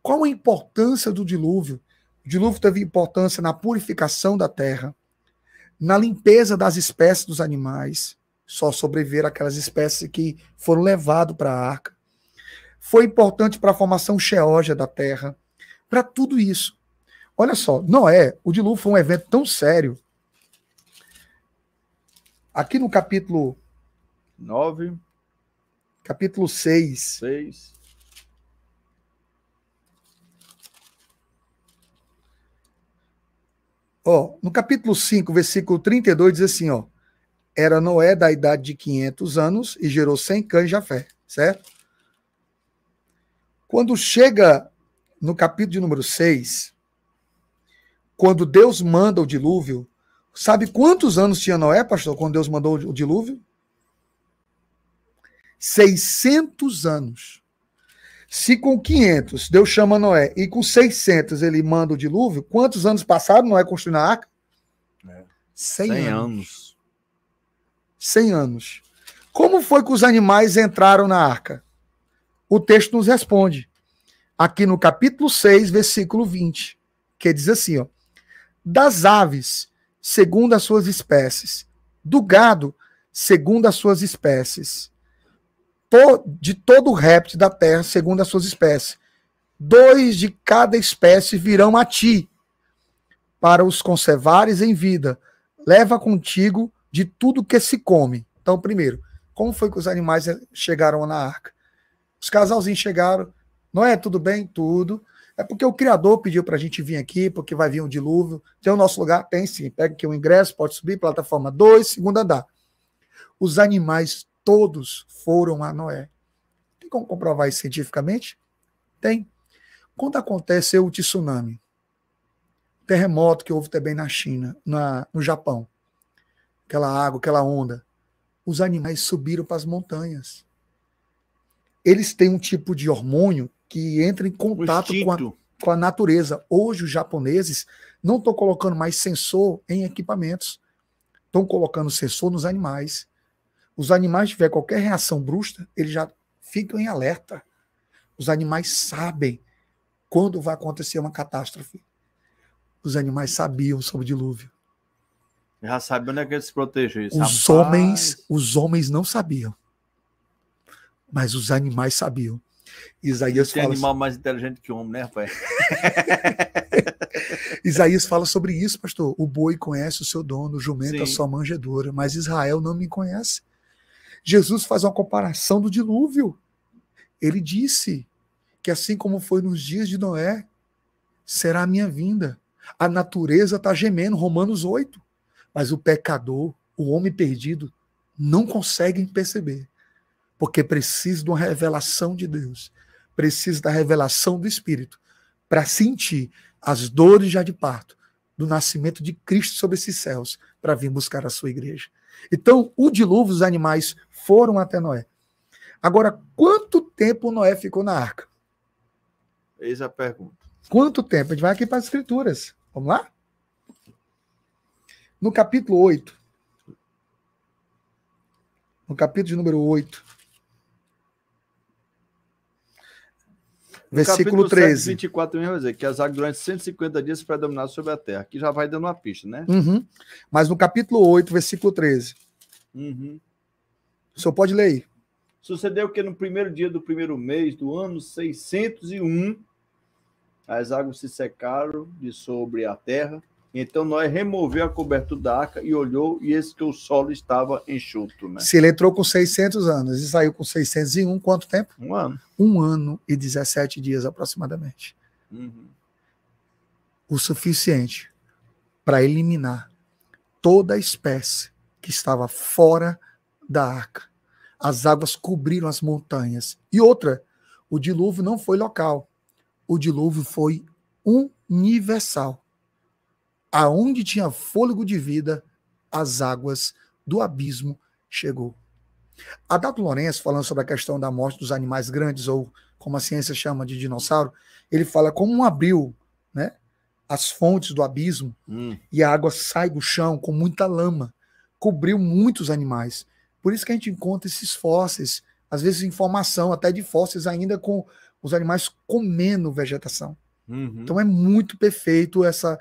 Qual a importância do dilúvio? O dilúvio teve importância na purificação da terra, na limpeza das espécies dos animais, só sobreviveram aquelas espécies que foram levadas para a arca. Foi importante para a formação geológica da terra, para tudo isso. Olha só, Noé, o dilúvio foi um evento tão sério. Aqui no capítulo 9, capítulo 6. No capítulo 5, versículo 32, diz assim, era Noé da idade de 500 anos e gerou 100 cães de Jafé, certo? Quando chega no capítulo de número 6, quando Deus manda o dilúvio, sabe quantos anos tinha Noé, pastor, quando Deus mandou o dilúvio? 600 anos. Se com 500 Deus chama Noé e com 600 ele manda o dilúvio, quantos anos passaram Noé construindo a arca? 100 anos. 100 anos. Como foi que os animais entraram na arca? O texto nos responde. Aqui no capítulo 6, versículo 20, que diz assim, das aves, segundo as suas espécies, do gado, segundo as suas espécies, de todo o réptil da terra, segundo as suas espécies. 2 de cada espécie virão a ti, para os conservares em vida. Leva contigo de tudo que se come. Então, primeiro, como foi que os animais chegaram na arca? Os casalzinhos chegaram, não é? Tudo bem? Tudo. É porque o Criador pediu para a gente vir aqui, porque vai vir um dilúvio. Tem o nosso lugar? Tem sim. Pega aqui o ingresso, pode subir, plataforma 2, segundo andar. Os animais todos foram a Noé. Tem como comprovar isso cientificamente? Tem. Quando aconteceu o tsunami, terremoto que houve também na China, no Japão, aquela água, aquela onda, os animais subiram para as montanhas. Eles têm um tipo de hormônio que entra em contato com a natureza. Hoje, os japoneses não estão colocando mais sensor em equipamentos. Estão colocando sensor nos animais. Os animais tiver qualquer reação brusca, eles já ficam em alerta. Os animais sabem quando vai acontecer uma catástrofe. Os animais sabiam sobre o dilúvio. Já sabiam onde é que eles se protegem. Os homens não sabiam. Mas os animais sabiam. Isaías tem fala animal assim, mais inteligente que o homem, né, rapaz? Isaías fala sobre isso, pastor. O boi conhece o seu dono, o jumento a sua manjedoura, mas Israel não me conhece. Jesus faz uma comparação do dilúvio. Ele disse que assim como foi nos dias de Noé, será a minha vinda. A natureza está gemendo, Romanos 8. Mas o pecador, o homem perdido, não conseguem perceber. Porque precisa de uma revelação de Deus. Precisa da revelação do Espírito para sentir as dores já de parto do nascimento de Cristo sobre esses céus para vir buscar a sua igreja. Então, o dilúvio, os animais foram até Noé. Agora, quanto tempo Noé ficou na arca? Eis a pergunta. Quanto tempo? A gente vai aqui para as Escrituras. Vamos lá? No capítulo 8. No capítulo de número 8. Versículo 13. 24 vai dizer que as águas durante 150 dias predominaram sobre a terra. Aqui já vai dando uma pista, né? Uhum. Mas no capítulo 8, versículo 13. Uhum. O senhor pode ler aí. Sucedeu que no primeiro dia do primeiro mês do ano 601, as águas se secaram de sobre a terra. Então Noé removeu a cobertura da arca e olhou, e eis que o solo estava enxuto. Né? Se ele entrou com 600 anos e saiu com 601, quanto tempo? 1 ano. 1 ano e 17 dias aproximadamente. Uhum. O suficiente para eliminar toda a espécie que estava fora da arca. As águas cobriram as montanhas. E outra, o dilúvio não foi local. O dilúvio foi universal. Aonde tinha fôlego de vida, as águas do abismo chegou. Adalto Lourenço, falando sobre a questão da morte dos animais grandes, ou como a ciência chama de dinossauro, ele fala como abriu, né, as fontes do abismo e a água sai do chão com muita lama, cobriu muitos animais. Por isso que a gente encontra esses fósseis, às vezes informação até de fósseis ainda com os animais comendo vegetação. Uhum. Então é muito perfeito essa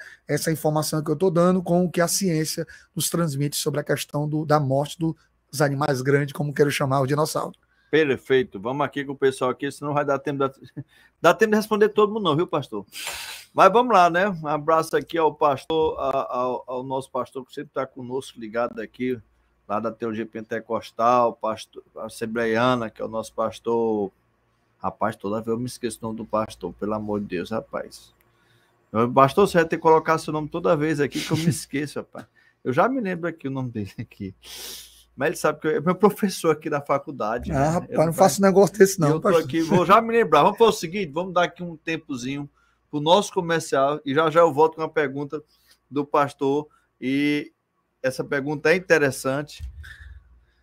informação que eu estou dando com o que a ciência nos transmite sobre a questão da morte dos animais grandes, como quero chamar o dinossauro. Perfeito. Vamos aqui com o pessoal aqui, senão vai dar tempo de responder todo mundo não, viu, pastor? Mas vamos lá, né? Um abraço aqui ao pastor, ao nosso pastor que sempre está conosco, ligado aqui, lá da Teologia Pentecostal, pastor Assembleiana, que é o nosso pastor. Rapaz, toda vez eu me esqueço o nome do pastor, pelo amor de Deus, rapaz. Pastor, você vai ter que colocar seu nome toda vez aqui, que eu me esqueço, rapaz. Eu já me lembro aqui o nome dele aqui. Mas ele sabe que é meu professor aqui da faculdade. Ah, né? Rapaz, não faço negócio desse não. Eu tô aqui, vou já me lembrar. Vamos fazer o seguinte, vamos dar aqui um tempozinho pro nosso comercial e já eu volto com uma pergunta do pastor. E essa pergunta é interessante.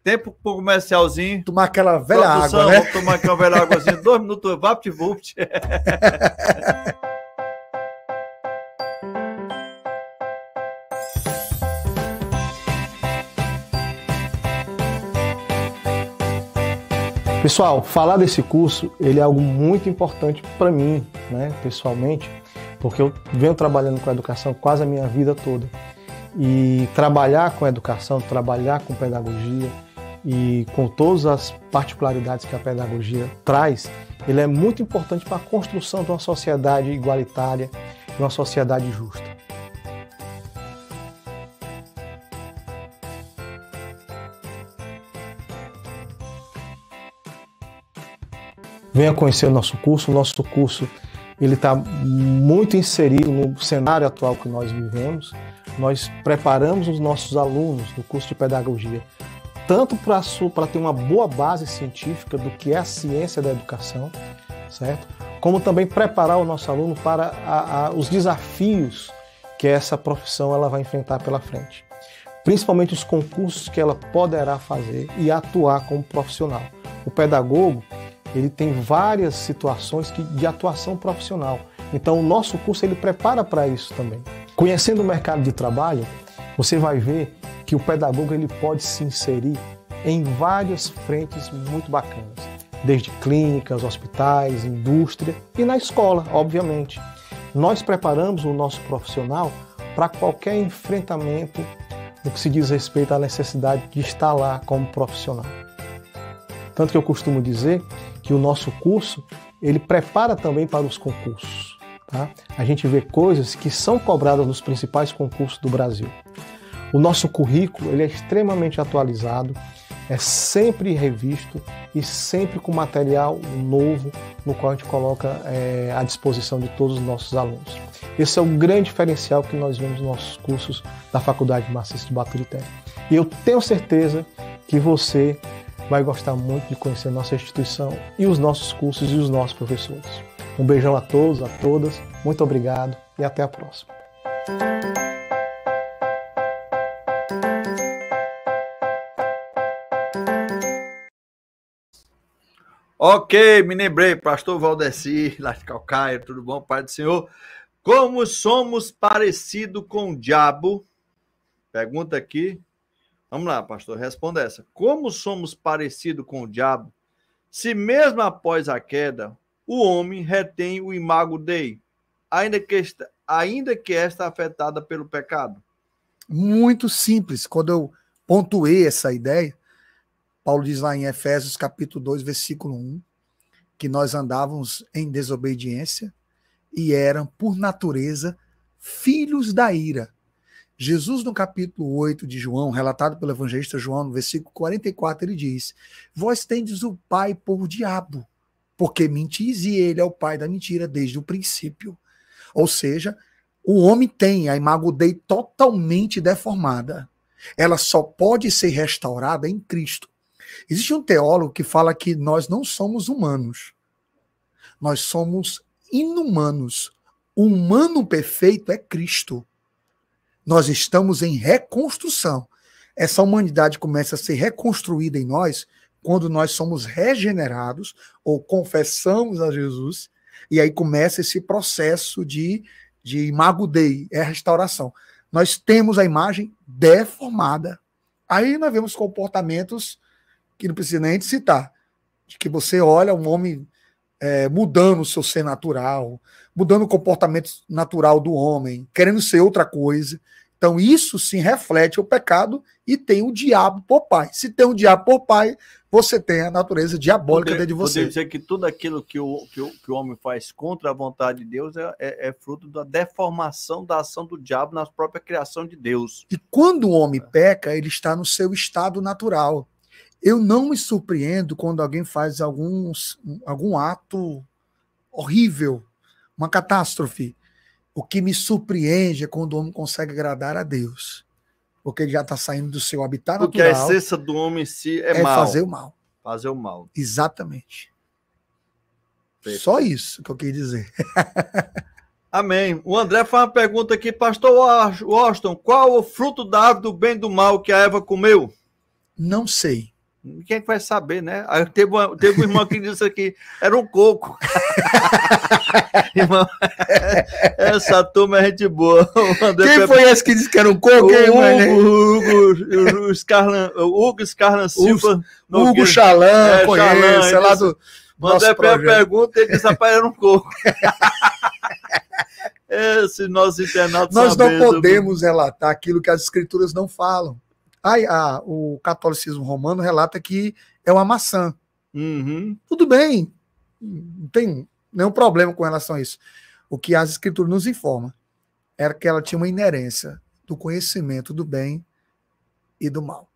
Tempo pro comercialzinho. Tomar aquela velha água, né? Vamos tomar aquela velha águazinha. 2 minutos, vapt-vupt. Pessoal, falar desse curso, ele é algo muito importante para mim, né, pessoalmente, porque eu venho trabalhando com educação quase a minha vida toda. E trabalhar com educação, trabalhar com pedagogia, e com todas as particularidades que a pedagogia traz, ele é muito importante para a construção de uma sociedade igualitária, de uma sociedade justa. Venha conhecer o nosso curso ele está muito inserido no cenário atual que nós vivemos. Nós preparamos os nossos alunos no curso de pedagogia tanto para ter uma boa base científica do que é a ciência da educação, certo? Como também preparar o nosso aluno para os desafios que essa profissão ela vai enfrentar pela frente. Principalmente os concursos que ela poderá fazer e atuar como profissional. O pedagogo, ele tem várias situações de atuação profissional. Então o nosso curso ele prepara para isso também. Conhecendo o mercado de trabalho, você vai ver que o pedagogo ele pode se inserir em várias frentes muito bacanas, desde clínicas, hospitais, indústria e na escola, obviamente. Nós preparamos o nosso profissional para qualquer enfrentamento no que se diz respeito à necessidade de estar lá como profissional. Tanto que eu costumo dizer que o nosso curso ele prepara também para os concursos. Tá? A gente vê coisas que são cobradas nos principais concursos do Brasil. O nosso currículo ele é extremamente atualizado, é sempre revisto e sempre com material novo no qual a gente coloca à disposição de todos os nossos alunos. Esse é o grande diferencial que nós vemos nos nossos cursos da Faculdade de Marcisto de Baturité. E eu tenho certeza que você vai gostar muito de conhecer a nossa instituição e os nossos cursos e os nossos professores. Um beijão a todos, a todas, muito obrigado e até a próxima. Ok, me lembrei, pastor Valdeci, lá de Calcaia, tudo bom, Pai do Senhor? Como somos parecidos com o diabo? Pergunta aqui. Vamos lá, pastor, responda essa. Como somos parecidos com o diabo, se mesmo após a queda, o homem retém o imago Dei, ainda que esta afetada pelo pecado? Muito simples. Quando eu pontuei essa ideia, Paulo diz lá em Efésios capítulo 2, versículo 1, que nós andávamos em desobediência e eram, por natureza, filhos da ira. Jesus, no capítulo 8 de João, relatado pelo evangelista João, no versículo 44, ele diz: vós tendes o pai por diabo, porque mentis e ele é o pai da mentira desde o princípio. Ou seja, o homem tem a imago Dei totalmente deformada. Ela só pode ser restaurada em Cristo. Existe um teólogo que fala que nós não somos humanos. Nós somos inumanos. O humano perfeito é Cristo. Nós estamos em reconstrução. Essa humanidade começa a ser reconstruída em nós quando nós somos regenerados ou confessamos a Jesus, e aí começa esse processo de imago Dei, é a restauração. Nós temos a imagem deformada. Aí nós vemos comportamentos que não precisa nem de citar, de que você olha um homem mudando o seu ser natural, mudando o comportamento natural do homem, querendo ser outra coisa. Então isso sim reflete o pecado e tem o diabo por pai. Se tem o diabo por pai, você tem a natureza diabólica dentro de você. Poderia dizer que tudo aquilo que o homem faz contra a vontade de Deus é fruto da deformação da ação do diabo na própria criação de Deus. E quando o homem peca, ele está no seu estado natural. Eu não me surpreendo quando alguém faz algum ato horrível, uma catástrofe. O que me surpreende é quando o homem consegue agradar a Deus. Porque ele já está saindo do seu habitat natural. Porque a essência do homem em si é mal. Fazer o mal. Fazer o mal. Exatamente. Perfeito. Só isso que eu queria dizer. Amém. O André faz uma pergunta aqui. Pastor Washington, qual o fruto da árvore do bem e do mal que a Eva comeu? Não sei. Quem é que vai saber, né? Aí teve um irmão que disse aqui, era um coco. Irmão, essa turma é gente boa. Quem foi esse que disse que era um coco? Hugo Scarlan Silva. Hugo Chalan, conhece, é lá do André pergunta, ele disse, rapaz, era um coco. Esse nosso internato. Nós não podemos relatar aquilo que as escrituras não falam. O catolicismo romano relata que é uma maçã. Uhum. Tudo bem, não tem nenhum problema com relação a isso. O que as escrituras nos informam era que ela tinha uma inerência do conhecimento do bem e do mal.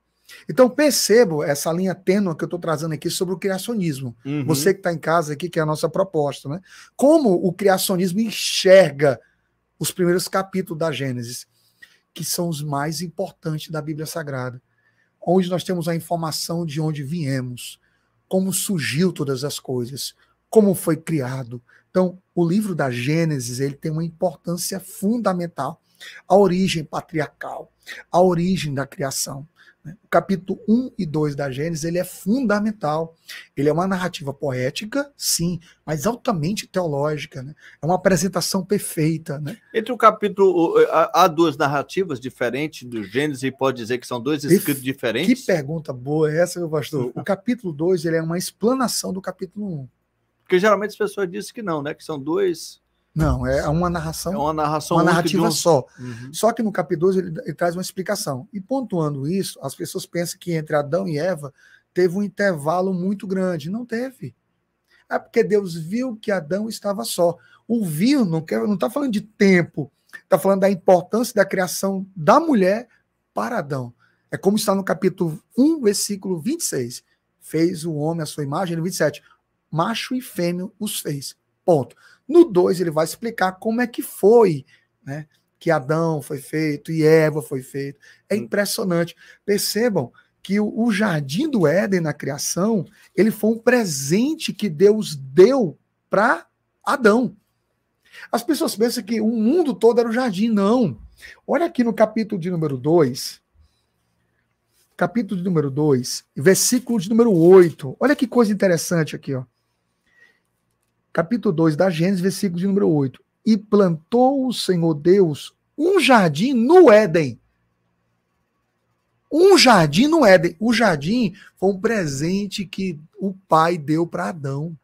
Então, percebo essa linha tênue que eu estou trazendo aqui sobre o criacionismo. Uhum. Você que está em casa aqui, que é a nossa proposta, né? Como o criacionismo enxerga os primeiros capítulos da Gênesis, que são os mais importantes da Bíblia Sagrada, onde nós temos a informação de onde viemos, como surgiu todas as coisas, como foi criado. Então, o livro da Gênesis, ele tem uma importância fundamental. A origem patriarcal, a origem da criação. O capítulo 1 e 2 da Gênesis, ele é fundamental. Ele é uma narrativa poética, sim, mas altamente teológica, né? É uma apresentação perfeita, né? Entre o capítulo, há duas narrativas diferentes do Gênesis, e pode dizer que são dois escritos diferentes? Que pergunta boa é essa, meu pastor? O capítulo 2, ele é uma explanação do capítulo 1. Porque geralmente as pessoas dizem que não, né? Que são dois... Não, é uma narração. É uma narração, uma narrativa só. Uhum. Só que no capítulo 2 ele traz uma explicação. E pontuando isso, as pessoas pensam que entre Adão e Eva teve um intervalo muito grande. Não teve. É porque Deus viu que Adão estava só. O viu não está falando de tempo, está falando da importância da criação da mulher para Adão. É como está no capítulo 1, versículo 26. Fez o homem a sua imagem, no 27. Macho e fêmea os fez. Ponto. No 2, ele vai explicar como é que foi, né, que Adão foi feito e Eva foi feito. É impressionante. Percebam que o jardim do Éden na criação, ele foi um presente que Deus deu para Adão. As pessoas pensam que o mundo todo era o jardim. Não. Olha aqui no capítulo de número 2. Capítulo de número 2, versículo de número 8. Olha que coisa interessante aqui, ó. Capítulo 2 da Gênesis, versículo de número 8. E plantou o Senhor Deus um jardim no Éden. Um jardim no Éden. O jardim foi um presente que o pai deu para Adão,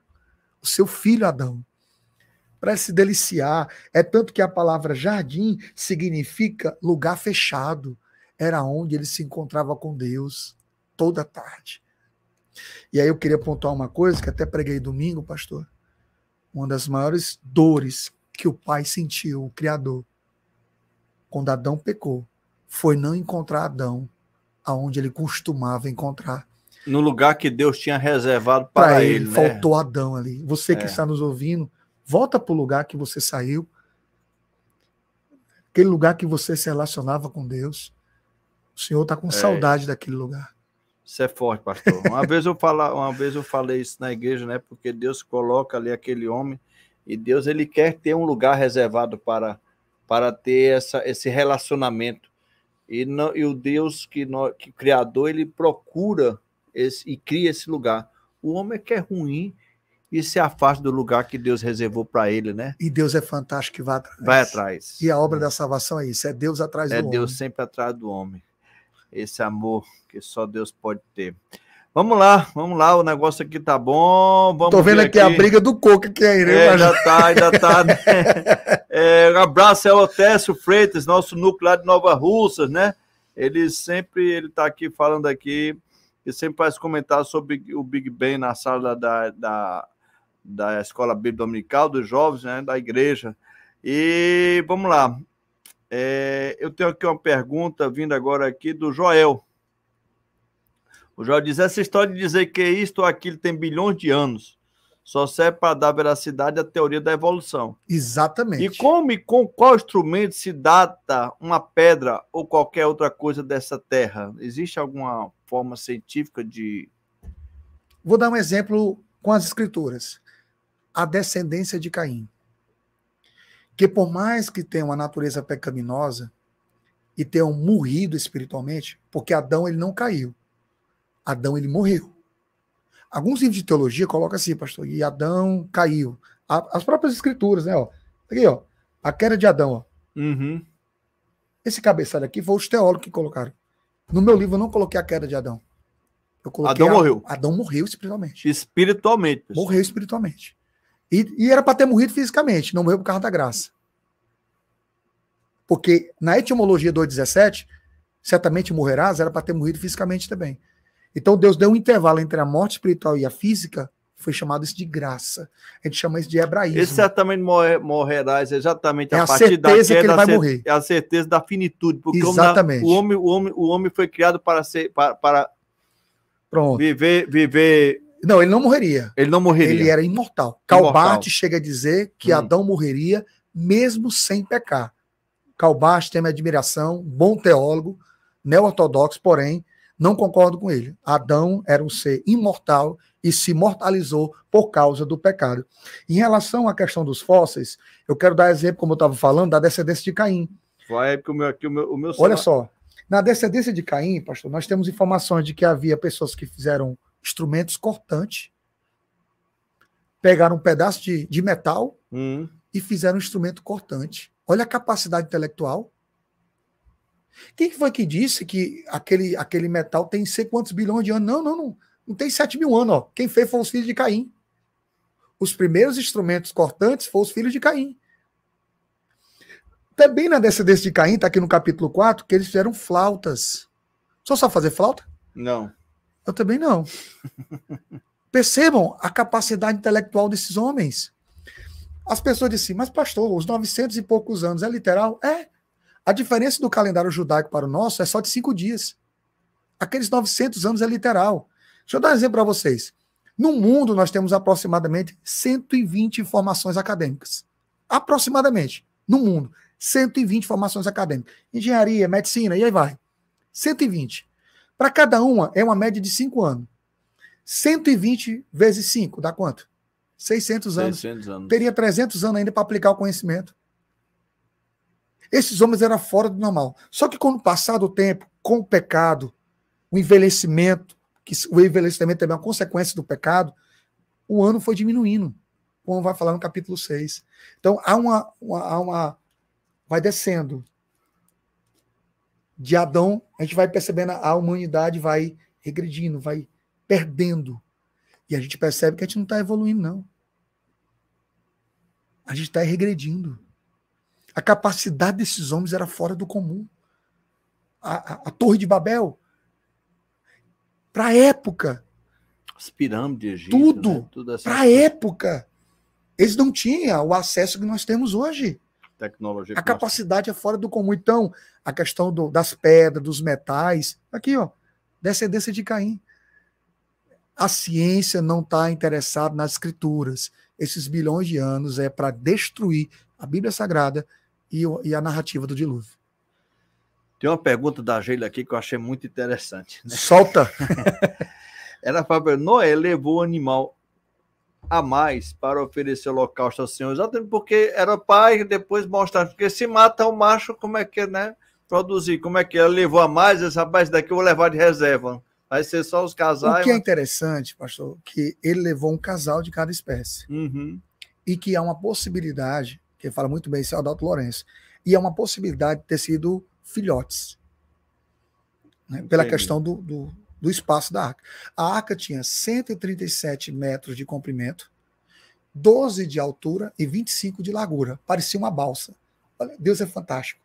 o seu filho Adão, para se deliciar. É tanto que a palavra jardim significa lugar fechado. Era onde ele se encontrava com Deus toda tarde. E aí eu queria pontuar uma coisa que até preguei domingo, pastor. Uma das maiores dores que o pai sentiu, o Criador, quando Adão pecou, foi não encontrar Adão aonde ele costumava encontrar. No lugar que Deus tinha reservado para ele, né? Faltou Adão ali. Você que está nos ouvindo, volta para o lugar que você saiu, aquele lugar que você se relacionava com Deus. O Senhor está com saudade daquele lugar. Isso é forte, pastor. Uma vez eu falei isso na igreja, né? Porque Deus coloca ali aquele homem e Deus ele quer ter um lugar reservado para ter esse relacionamento. E o Deus que Criador, ele procura e cria esse lugar. O homem que é ruim e se afasta do lugar que Deus reservou para ele, né? E Deus é fantástico que vai atrás. Vai atrás. E a obra da salvação é isso, é Deus atrás do homem. É Deus sempre atrás do homem. Esse amor que só Deus pode ter. Vamos lá, o negócio aqui tá bom. Tô vendo aqui a briga do Coco que é aí, né? Ainda tá. Né? Um abraço ao Otécio Freitas, nosso núcleo lá de Nova Russas, né? Ele tá aqui falando aqui, e sempre faz comentários sobre o Big Bang na sala da Escola Bíblica Dominical, dos jovens, né? Da igreja. E vamos lá. Eu tenho aqui uma pergunta vindo agora aqui do Joel. O Joel diz, essa história de dizer que isto ou aquilo tem bilhões de anos só serve para dar veracidade à teoria da evolução. Exatamente. E com qual instrumento se data uma pedra ou qualquer outra coisa dessa terra? Existe alguma forma científica de... Vou dar um exemplo com as escrituras. A descendência de Caim. Que por mais que tenha uma natureza pecaminosa e tenham morrido espiritualmente, porque Adão ele não caiu. Adão ele morreu. Alguns livros de teologia colocam assim, pastor, e Adão caiu. As próprias escrituras, né? Ó. Aqui, ó, a queda de Adão. Ó. Uhum. Esse cabeçalho aqui foi os teólogos que colocaram. No meu livro eu não coloquei a queda de Adão. Eu coloquei Adão morreu. Adão morreu espiritualmente. Espiritualmente. Pessoal. Morreu espiritualmente. E era para ter morrido fisicamente, não morreu por causa da graça. Porque na etimologia 2,17, certamente morrerás, era para ter morrido fisicamente também. Então Deus deu um intervalo entre a morte espiritual e a física Foi chamado isso de graça. A gente chama isso de hebraísmo. Ele certamente morrerás exatamente a partir da certeza que ele vai morrer. É a certeza da finitude. Porque exatamente. O homem foi criado para ser... Pronto. Viver... Não, ele não morreria. Ele não morreria. Ele era imortal. Calbart chega a dizer que Adão morreria mesmo sem pecar. Calbart tem minha admiração, bom teólogo, neo-ortodoxo, porém, não concordo com ele. Adão era um ser imortal e se mortalizou por causa do pecado. Em relação à questão dos fósseis, eu quero dar exemplo, como eu estava falando, da descendência de Caim. Vai, porque o meu Olha só, na descendência de Caim, pastor, nós temos informações de que havia pessoas que fizeram instrumentos cortantes, pegaram um pedaço de metal e fizeram um instrumento cortante. Olha a capacidade intelectual. Quem foi que disse que aquele metal tem sei quantos bilhões de anos? Não tem 7 mil anos. Ó. Quem fez foi os filhos de Caim. Os primeiros instrumentos cortantes foram os filhos de Caim. Também na descendência de Caim, está aqui no capítulo 4, que eles fizeram flautas. Só sabe fazer flauta? Não. Eu também não. Percebam a capacidade intelectual desses homens. As pessoas dizem, mas pastor, os 900 e poucos anos é literal? É. A diferença do calendário judaico para o nosso é só de 5 dias. Aqueles 900 anos é literal. Deixa eu dar um exemplo para vocês. No mundo, nós temos aproximadamente 120 formações acadêmicas. Aproximadamente. No mundo, 120 formações acadêmicas. Engenharia, medicina, e aí vai. 120. Para cada uma, é uma média de 5 anos. 120 vezes 5, dá quanto? 600 anos. 600 anos. Teria 300 anos ainda para aplicar o conhecimento. Esses homens eram fora do normal. Só que com o passar do tempo, com o pecado, o envelhecimento, que o envelhecimento também é uma consequência do pecado, o ano foi diminuindo, como vai falar no capítulo 6. Então, vai descendo. De Adão, a gente vai percebendo a humanidade vai regredindo, vai perdendo. E a gente percebe que a gente não está evoluindo, não. A gente está regredindo. A capacidade desses homens era fora do comum. A Torre de Babel, para a época, as pirâmides, tudo, né? Tudo para a época, eles não tinham o acesso que nós temos hoje. Tecnologia. A capacidade é fora do comum. Então, a questão das pedras, dos metais, aqui, ó, descendência de Caim. A ciência não está interessada nas escrituras. Esses bilhões de anos é para destruir a Bíblia Sagrada e a narrativa do dilúvio. Tem uma pergunta da Geila aqui que eu achei muito interessante. Né? Solta! Ela fala, Noé levou o animal a mais para oferecer holocausto ao Senhor, exatamente porque era pai, depois mostrar, porque se mata o macho, como é que é, né? Produzir, como é que é? Ela levou a mais, esse rapaz daqui eu vou levar de reserva. Vai ser só os casais. O que é interessante, pastor, que ele levou um casal de cada espécie. E que há uma possibilidade, que fala muito bem, isso é o Adalto Lourenço, e há uma possibilidade de ter sido filhotes. Né, pela questão do espaço da arca. A arca tinha 137 metros de comprimento, 12 de altura e 25 de largura. Parecia uma balsa. Olha, Deus é fantástico.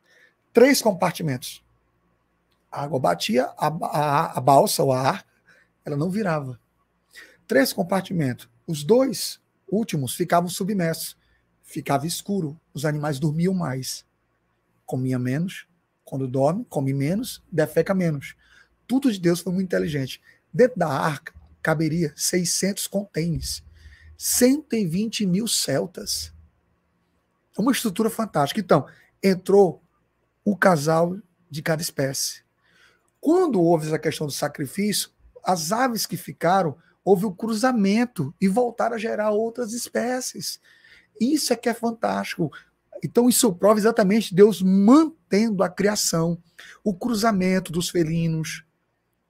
3 compartimentos. A água batia, a balsa ou a arca, ela não virava. 3 compartimentos. Os 2 últimos ficavam submersos. Ficava escuro. Os animais dormiam mais. Comia menos. Quando dorme, come menos, defeca menos. Tudo de Deus foi muito inteligente. Dentro da arca caberia 600 contêineres. 120 mil celtas. É uma estrutura fantástica. Então, entrou o casal de cada espécie. Quando houve essa questão do sacrifício, as aves que ficaram, houve o cruzamento e voltaram a gerar outras espécies. Isso é que é fantástico. Então isso prova exatamente Deus mantendo a criação, o cruzamento dos felinos.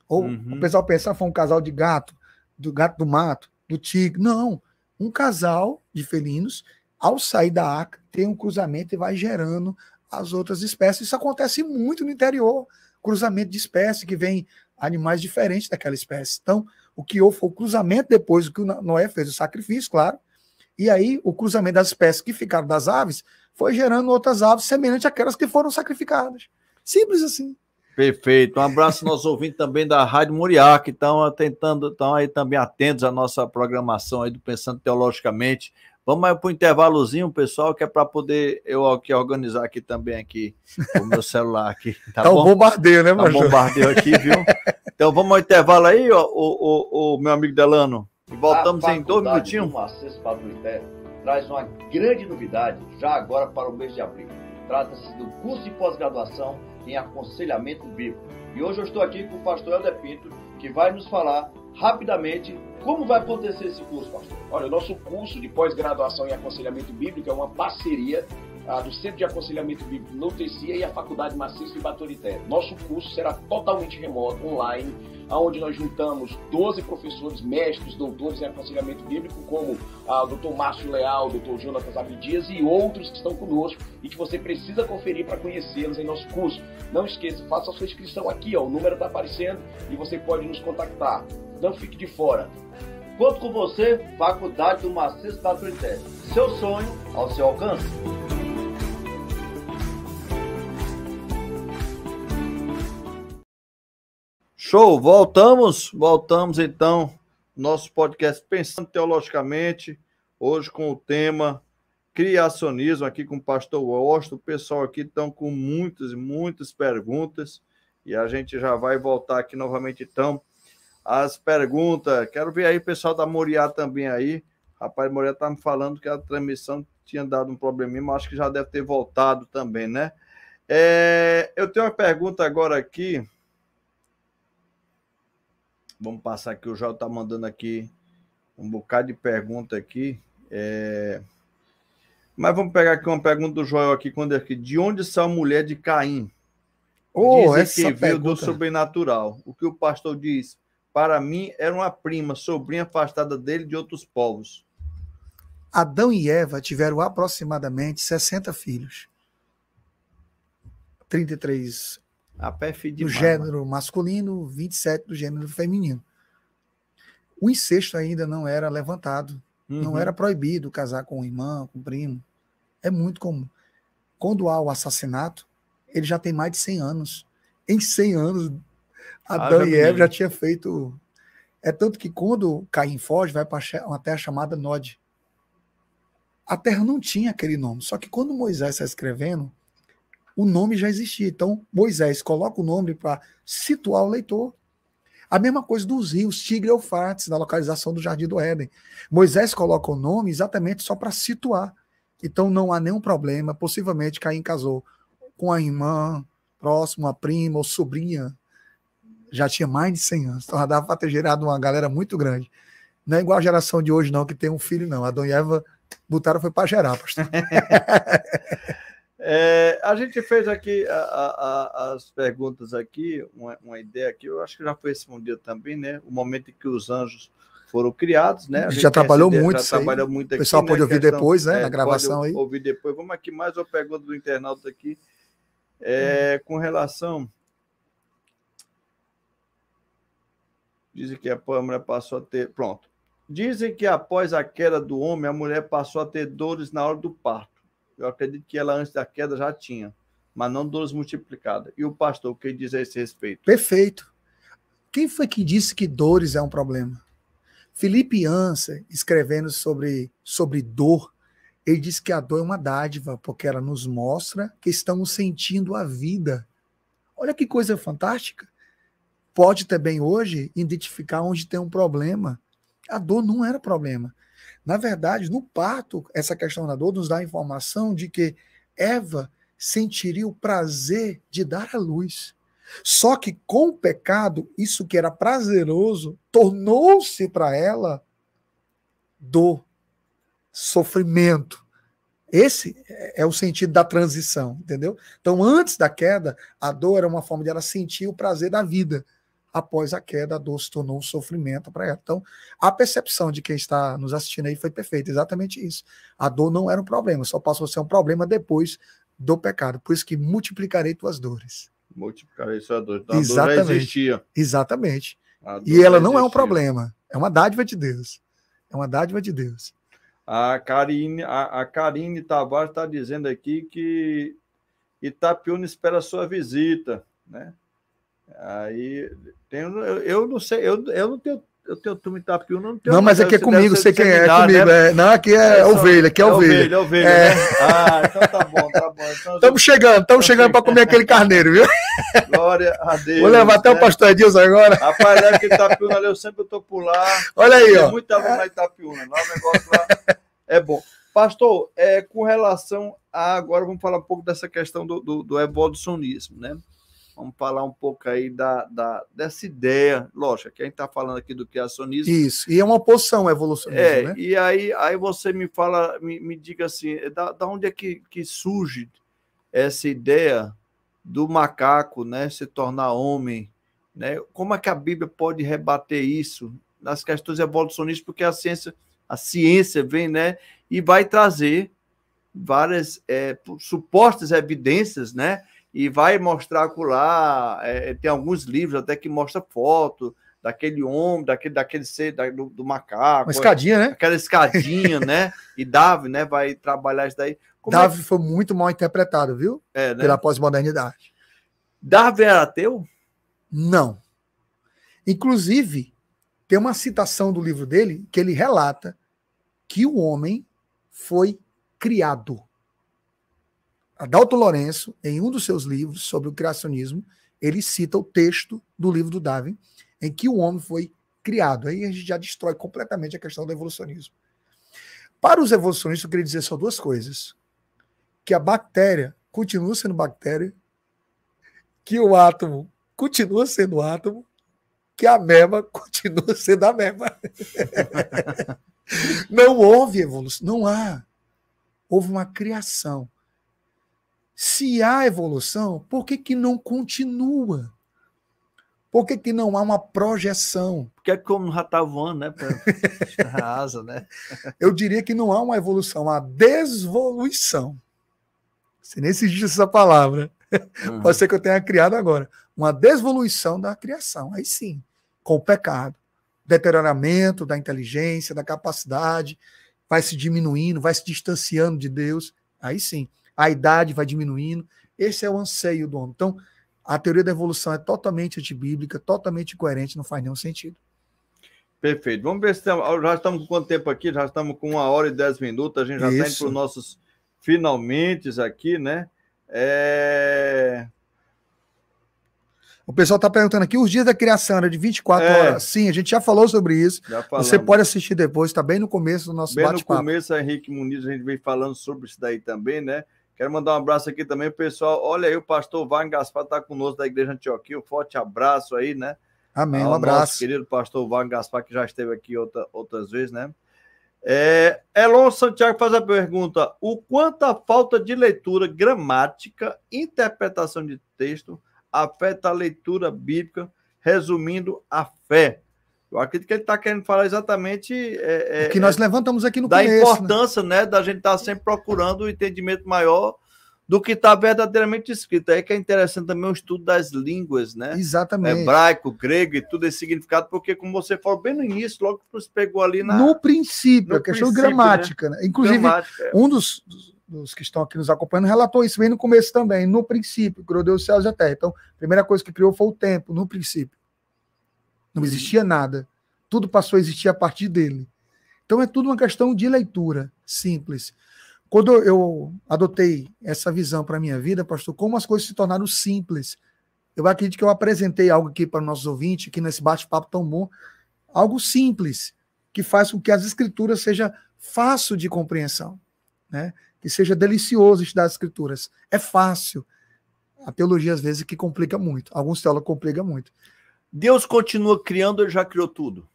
Ou o pessoal pensa, foi um casal de gato do mato, do tigre. Não, um casal de felinos, ao sair da arca, tem um cruzamento e vai gerando as outras espécies. Isso acontece muito no interior, cruzamento de espécies, que vem animais diferentes daquela espécie. Então, o que houve foi o cruzamento depois que o Noé fez o sacrifício, claro, e aí o cruzamento das espécies que ficaram das aves foi gerando outras aves semelhantes àquelas que foram sacrificadas. Simples assim. Perfeito. Um abraço aos nossos ouvintes também da Rádio Moriá, que estão aí também atentos à nossa programação aí do Pensando Teologicamente. Vamos aí para o intervalozinho, pessoal, que é para poder eu aqui organizar aqui também aqui o meu celular aqui. Tá bom? Um bombardeio, né, Tá um bombardeio aqui, viu? Então vamos ao intervalo aí, ó, o meu amigo Delano. E voltamos em 2 minutinhos. O Acesso Padre Império traz uma grande novidade já agora para o mês de abril. Trata-se do curso de pós-graduação em aconselhamento bíblico. E hoje eu estou aqui com o pastor Helder Pinto, que vai nos falar rapidamente como vai acontecer esse curso, pastor. Olha, o nosso curso de pós-graduação em aconselhamento bíblico é uma parceria do Centro de Aconselhamento Bíblico no TCIA e a Faculdade Maciço de Baturité. Nosso curso será totalmente remoto, online, onde nós juntamos 12 professores, mestres, doutores em aconselhamento bíblico, como o Dr. Márcio Leal, o Dr. Jonatas Abdias e outros que estão conosco e que você precisa conferir para conhecê-los em nosso curso. Não esqueça, faça a sua inscrição aqui, ó, o número está aparecendo e você pode nos contactar. Não fique de fora. Conto com você, Faculdade do Maciço Baturité. Seu sonho ao seu alcance. Show, voltamos então, nosso podcast Pensando Teologicamente, hoje com o tema criacionismo, aqui com o pastor Washington. O pessoal aqui estão com muitas perguntas, e a gente já vai voltar aqui novamente então, as perguntas. Quero ver aí o pessoal da Moriá também aí. Rapaz, Moriá está me falando que a transmissão tinha dado um probleminha, mas acho que já deve ter voltado também, né? Eu tenho uma pergunta agora aqui. Vamos passar aqui, o João está mandando aqui um bocado de pergunta aqui. Mas vamos pegar aqui uma pergunta do Joel aqui, quando é aqui. De onde saiu a mulher de Caim? Dizem que veio do sobrenatural. O que o pastor diz? Para mim, era uma prima, sobrinha afastada dele de outros povos. Adão e Eva tiveram aproximadamente 60 filhos. 33 do gênero masculino, 27 do gênero feminino. O incesto ainda não era levantado. Não era proibido casar com irmã, com primo. É muito comum. Quando há o assassinato, ele já tem mais de 100 anos. Em 100 anos, Adão e Eva já tinha feito... É tanto que quando Caim foge, vai para uma terra chamada Nod. A terra não tinha aquele nome. Só que quando Moisés está escrevendo, o nome já existia. Então, Moisés coloca o nome para situar o leitor. A mesma coisa dos rios Tigre e Eufrates, na localização do Jardim do Éden. Moisés coloca o nome exatamente só para situar. Então, não há nenhum problema. Possivelmente, Caim casou com a irmã próxima, a prima ou sobrinha. Já tinha mais de 100 anos. Então, já dava para ter gerado uma galera muito grande. Não é igual a geração de hoje, não, que tem um filho, não. Adão e Eva botaram foi para gerar, pastor. A gente fez aqui as perguntas aqui, uma ideia aqui, eu acho que já foi respondido também, né? O momento em que os anjos foram criados, né? A gente já trabalhou muito, já trabalhou muito aqui. O pessoal pode ouvir depois, né? Na gravação aí. Ouvir depois. Vamos aqui mais uma pergunta do internauta aqui, com relação... Dizem que a mulher passou a ter... Pronto. Dizem que após a queda do homem, a mulher passou a ter dores na hora do parto. Eu acredito que ela antes da queda já tinha, mas não dores multiplicadas. E o pastor, o que diz a esse respeito? Perfeito. Quem foi que disse que dores é um problema? Felipe Anser, escrevendo sobre dor, ele diz que a dor é uma dádiva, porque ela nos mostra que estamos sentindo a vida. Olha que coisa fantástica. Pode também hoje identificar onde tem um problema. A dor não era problema. Na verdade, no parto, essa questão da dor nos dá a informação de que Eva sentiria o prazer de dar à luz. Só que com o pecado, isso que era prazeroso, tornou-se para ela dor, sofrimento. Esse é o sentido da transição, entendeu? Então, antes da queda, a dor era uma forma de ela sentir o prazer da vida. Após a queda, a dor se tornou um sofrimento para ela. Então, a percepção de quem está nos assistindo aí foi perfeita, exatamente isso. A dor não era um problema, só passou a ser um problema depois do pecado. Por isso que multiplicarei tuas dores. Multiplicarei suas dores. Então, exatamente. A dor já existia. Exatamente. E ela não é um problema, é uma dádiva de Deus. É uma dádiva de Deus. A Karine Tavares está dizendo aqui que Itapiúna espera a sua visita, né? Aí eu não sei, eu não tenho. Eu tenho turma em Itapiúna, não tenho. Não, mas aqui é comigo, sei quem é comigo. Né? Não, aqui é ovelha, aqui é ovelha. Ovelha, né? Ah, então tá bom, tá bom. Então, estamos chegando para comer aquele carneiro, viu? Glória a Deus. Vou levar até o pastor Edilson agora. Rapaz, é que Itapiúna, eu sempre estou por lá. Olha aí, ó. Muita aluno na Itapiúna, lá o negócio lá é bom. Pastor, com relação a. Agora vamos falar um pouco dessa questão do evolucionismo, né? Vamos falar um pouco aí dessa ideia. Lógico, que a gente está falando aqui do criacionismo. Isso, e é uma oposição ao evolucionismo, né? E aí você me fala, me diga assim, da onde é que surge essa ideia do macaco, né, se tornar homem, né? Como é que a Bíblia pode rebater isso nas questões evolucionistas? Porque a ciência vem, né, e vai trazer várias supostas evidências, né? E vai mostrar lá, tem alguns livros até que mostra foto daquele homem, daquele ser, do macaco. Uma escadinha, né? Aquela escadinha, né? E Darwin, né, vai trabalhar isso daí. Darwin foi muito mal interpretado, viu? Né? Pela pós-modernidade. Darwin era ateu? Não. Inclusive, tem uma citação do livro dele que ele relata que o homem foi criado. Adalto Lourenço, em um dos seus livros sobre o criacionismo, ele cita o texto do livro do Darwin, em que o homem foi criado. Aí a gente já destrói completamente a questão do evolucionismo. Para os evolucionistas, eu queria dizer só duas coisas. Que a bactéria continua sendo bactéria, que o átomo continua sendo átomo, que a ameba continua sendo ameba. Não houve evolução, não há. Houve uma criação. Se há evolução, por que não continua? Por que não há uma projeção? Porque como já está voando, né? A asa, né? Eu diria que não há uma evolução, há desvoluição. Se nem existe essa palavra. Pode ser que eu tenha criado agora. Uma desvoluição da criação. Aí sim, com o pecado. Deterioramento da inteligência, da capacidade, vai se diminuindo, vai se distanciando de Deus. Aí sim. A idade vai diminuindo. Esse é o anseio do homem. Então, a teoria da evolução é totalmente antibíblica, totalmente incoerente, não faz nenhum sentido. Perfeito. Vamos ver se já estamos com quanto tempo aqui? Já estamos com 1h10. A gente já está indo para os nossos finalmente aqui, né? O pessoal está perguntando aqui, os dias da criação era de 24 horas. Sim, a gente já falou sobre isso. Você pode assistir depois, está bem no começo do nosso bate-papo. Bem no começo, a Henrique Muniz, a gente veio falando sobre isso daí também, né? Quero mandar um abraço aqui também, pessoal. Olha aí, o pastor Wagner Gaspar está conosco da Igreja Antioquia. Um forte abraço aí, né? Amém, um abraço. Nosso querido pastor Wagner Gaspar, que já esteve aqui outras vezes, né? Elon Santiago faz a pergunta: o quanto a falta de leitura gramática, interpretação de texto, afeta a leitura bíblica, resumindo a fé? Eu acredito que ele está querendo falar exatamente o que nós levantamos aqui no da começo, importância, né, da gente estar sempre procurando um entendimento maior do que está verdadeiramente escrito. Aí que é interessante também o estudo das línguas, né? Exatamente. Hebraico, grego e tudo esse significado, porque, como você falou bem no início, logo que você pegou ali no princípio, a questão gramática, né? Inclusive, um dos que estão aqui nos acompanhando relatou isso bem no começo também, no princípio, criou Deus os céus e a terra. Então, a primeira coisa que criou foi o tempo, no princípio. Não existia nada. Tudo passou a existir a partir dele. Então, é tudo uma questão de leitura simples. Quando eu adotei essa visão para a minha vida, pastor, como as coisas se tornaram simples. Eu acredito que eu apresentei algo aqui para os nossos ouvintes, aqui nesse bate-papo tão bom, algo simples, que faz com que as escrituras seja fácil de compreensão, né? Que seja delicioso estudar as escrituras. É fácil. A teologia, às vezes, que complica muito. Alguns teólogos complicam muito. Deus continua criando, ele já criou tudo.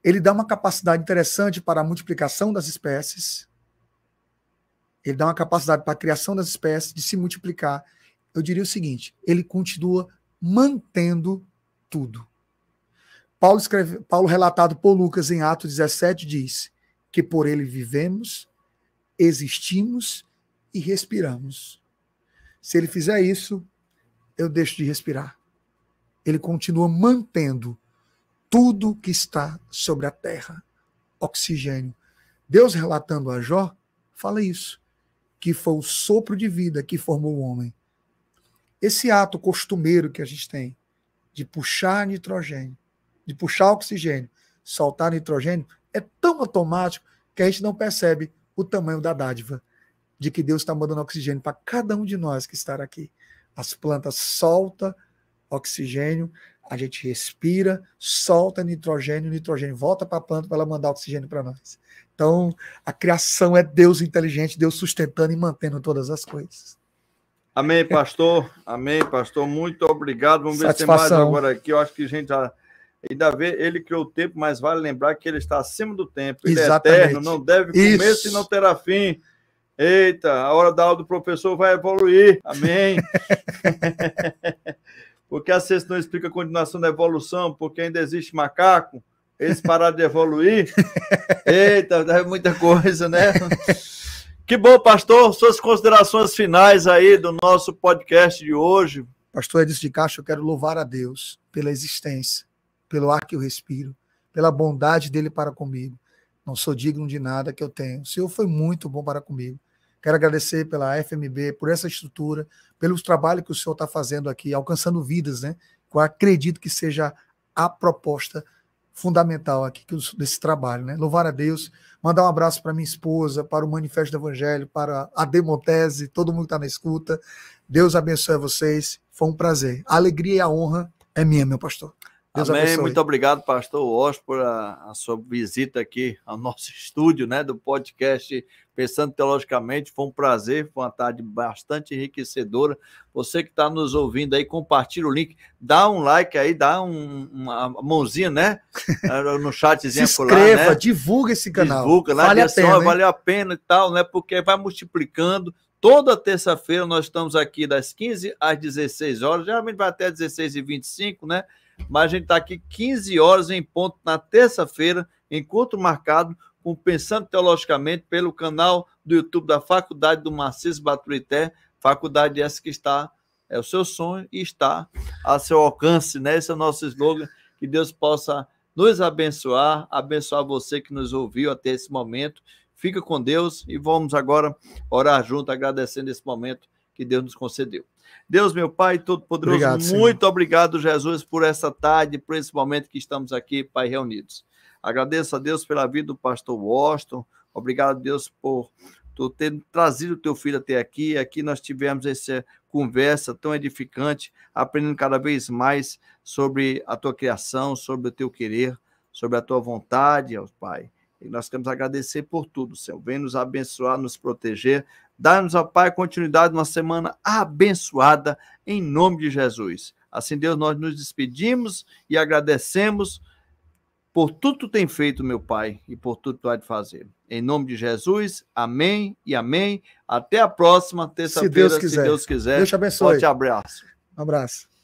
Ele dá uma capacidade interessante para a multiplicação das espécies. Ele dá uma capacidade para a criação das espécies, de se multiplicar. Eu diria o seguinte, ele continua mantendo tudo. Paulo, relatado por Lucas em Atos 17, diz que por ele vivemos, existimos e respiramos. Se ele fizer isso, eu deixo de respirar. Ele continua mantendo tudo que está sobre a terra. Oxigênio. Deus, relatando a Jó, fala isso, que foi o sopro de vida que formou o homem. Esse ato costumeiro que a gente tem de puxar nitrogênio, de puxar oxigênio, soltar nitrogênio, é tão automático que a gente não percebe o tamanho da dádiva de que Deus está mandando oxigênio para cada um de nós que está aqui. As plantas soltam oxigênio, a gente respira, solta nitrogênio, o nitrogênio volta para a planta para ela mandar oxigênio para nós. Então, a criação é Deus inteligente, Deus sustentando e mantendo todas as coisas. Amém, pastor. Amém, pastor. Muito obrigado. Vamos ver se tem mais agora aqui. Eu acho que a gente já... Ainda vê, ele criou o tempo, mas vale lembrar que ele está acima do tempo. Ele Exatamente. É eterno, não deve começo e não terá fim. Eita, a hora da aula do professor vai evoluir. Amém. Porque a ciência não explica a continuação da evolução, porque ainda existe macaco. Eles pararam de evoluir. Eita, é muita coisa, né? Que bom, pastor. Suas considerações finais aí do nosso podcast de hoje. Pastor Edson de Castro, eu quero louvar a Deus pela existência, pelo ar que eu respiro, pela bondade dele para comigo. Não sou digno de nada que eu tenho. O Senhor foi muito bom para comigo. Quero agradecer pela FMB, por essa estrutura, pelos trabalhos que o Senhor está fazendo aqui, alcançando vidas, né? Eu acredito que seja a proposta fundamental aqui desse trabalho, né? Louvar a Deus, mandar um abraço para minha esposa, para o Manifesto do Evangelho, para a Demontese, todo mundo que está na escuta. Deus abençoe vocês. Foi um prazer. A alegria e a honra é minha, meu pastor. Deus Amém. abençoe. Muito obrigado, pastor Washington, por a sua visita aqui ao nosso estúdio, né, do podcast Pensando Teologicamente. Foi um prazer, foi uma tarde bastante enriquecedora. Você que está nos ouvindo aí, compartilha o link, dá um like aí, dá uma mãozinha, né, no chatzinho. Se inscreva, por lá, né? divulga esse canal. Divulga, né? Vale a pena, valeu a pena e tal, né, porque vai multiplicando. Toda terça-feira nós estamos aqui das 15 às 16 horas, geralmente vai até 16h25, né? Mas a gente está aqui 15 horas em ponto na terça-feira, encontro marcado com Pensando Teologicamente pelo canal do YouTube da Faculdade do Marcísio Baturité, faculdade essa que está, é o seu sonho e está a seu alcance, né? Esse é o nosso slogan, que Deus possa nos abençoar, abençoar você que nos ouviu até esse momento. Fica com Deus e vamos agora orar junto, agradecendo esse momento que Deus nos concedeu. Deus, meu Pai Todo-Poderoso, muito obrigado, Jesus, por essa tarde, por esse momento que estamos aqui, Pai, reunidos. Agradeço a Deus pela vida do pastor Washington, obrigado, Deus, por tu ter trazido o teu filho até aqui. Aqui nós tivemos essa conversa tão edificante, aprendendo cada vez mais sobre a tua criação, sobre o teu querer, sobre a tua vontade, ó Pai. E nós queremos agradecer por tudo, Senhor. Vem nos abençoar, nos proteger. Dá-nos, ó Pai, continuidade numa semana abençoada, em nome de Jesus. Assim, Deus, nós nos despedimos e agradecemos por tudo que tu tem feito, meu Pai, e por tudo que tu há de fazer. Em nome de Jesus, amém e amém. Até a próxima terça-feira, se Deus quiser. Deus te abençoe. Forte abraço. Um abraço.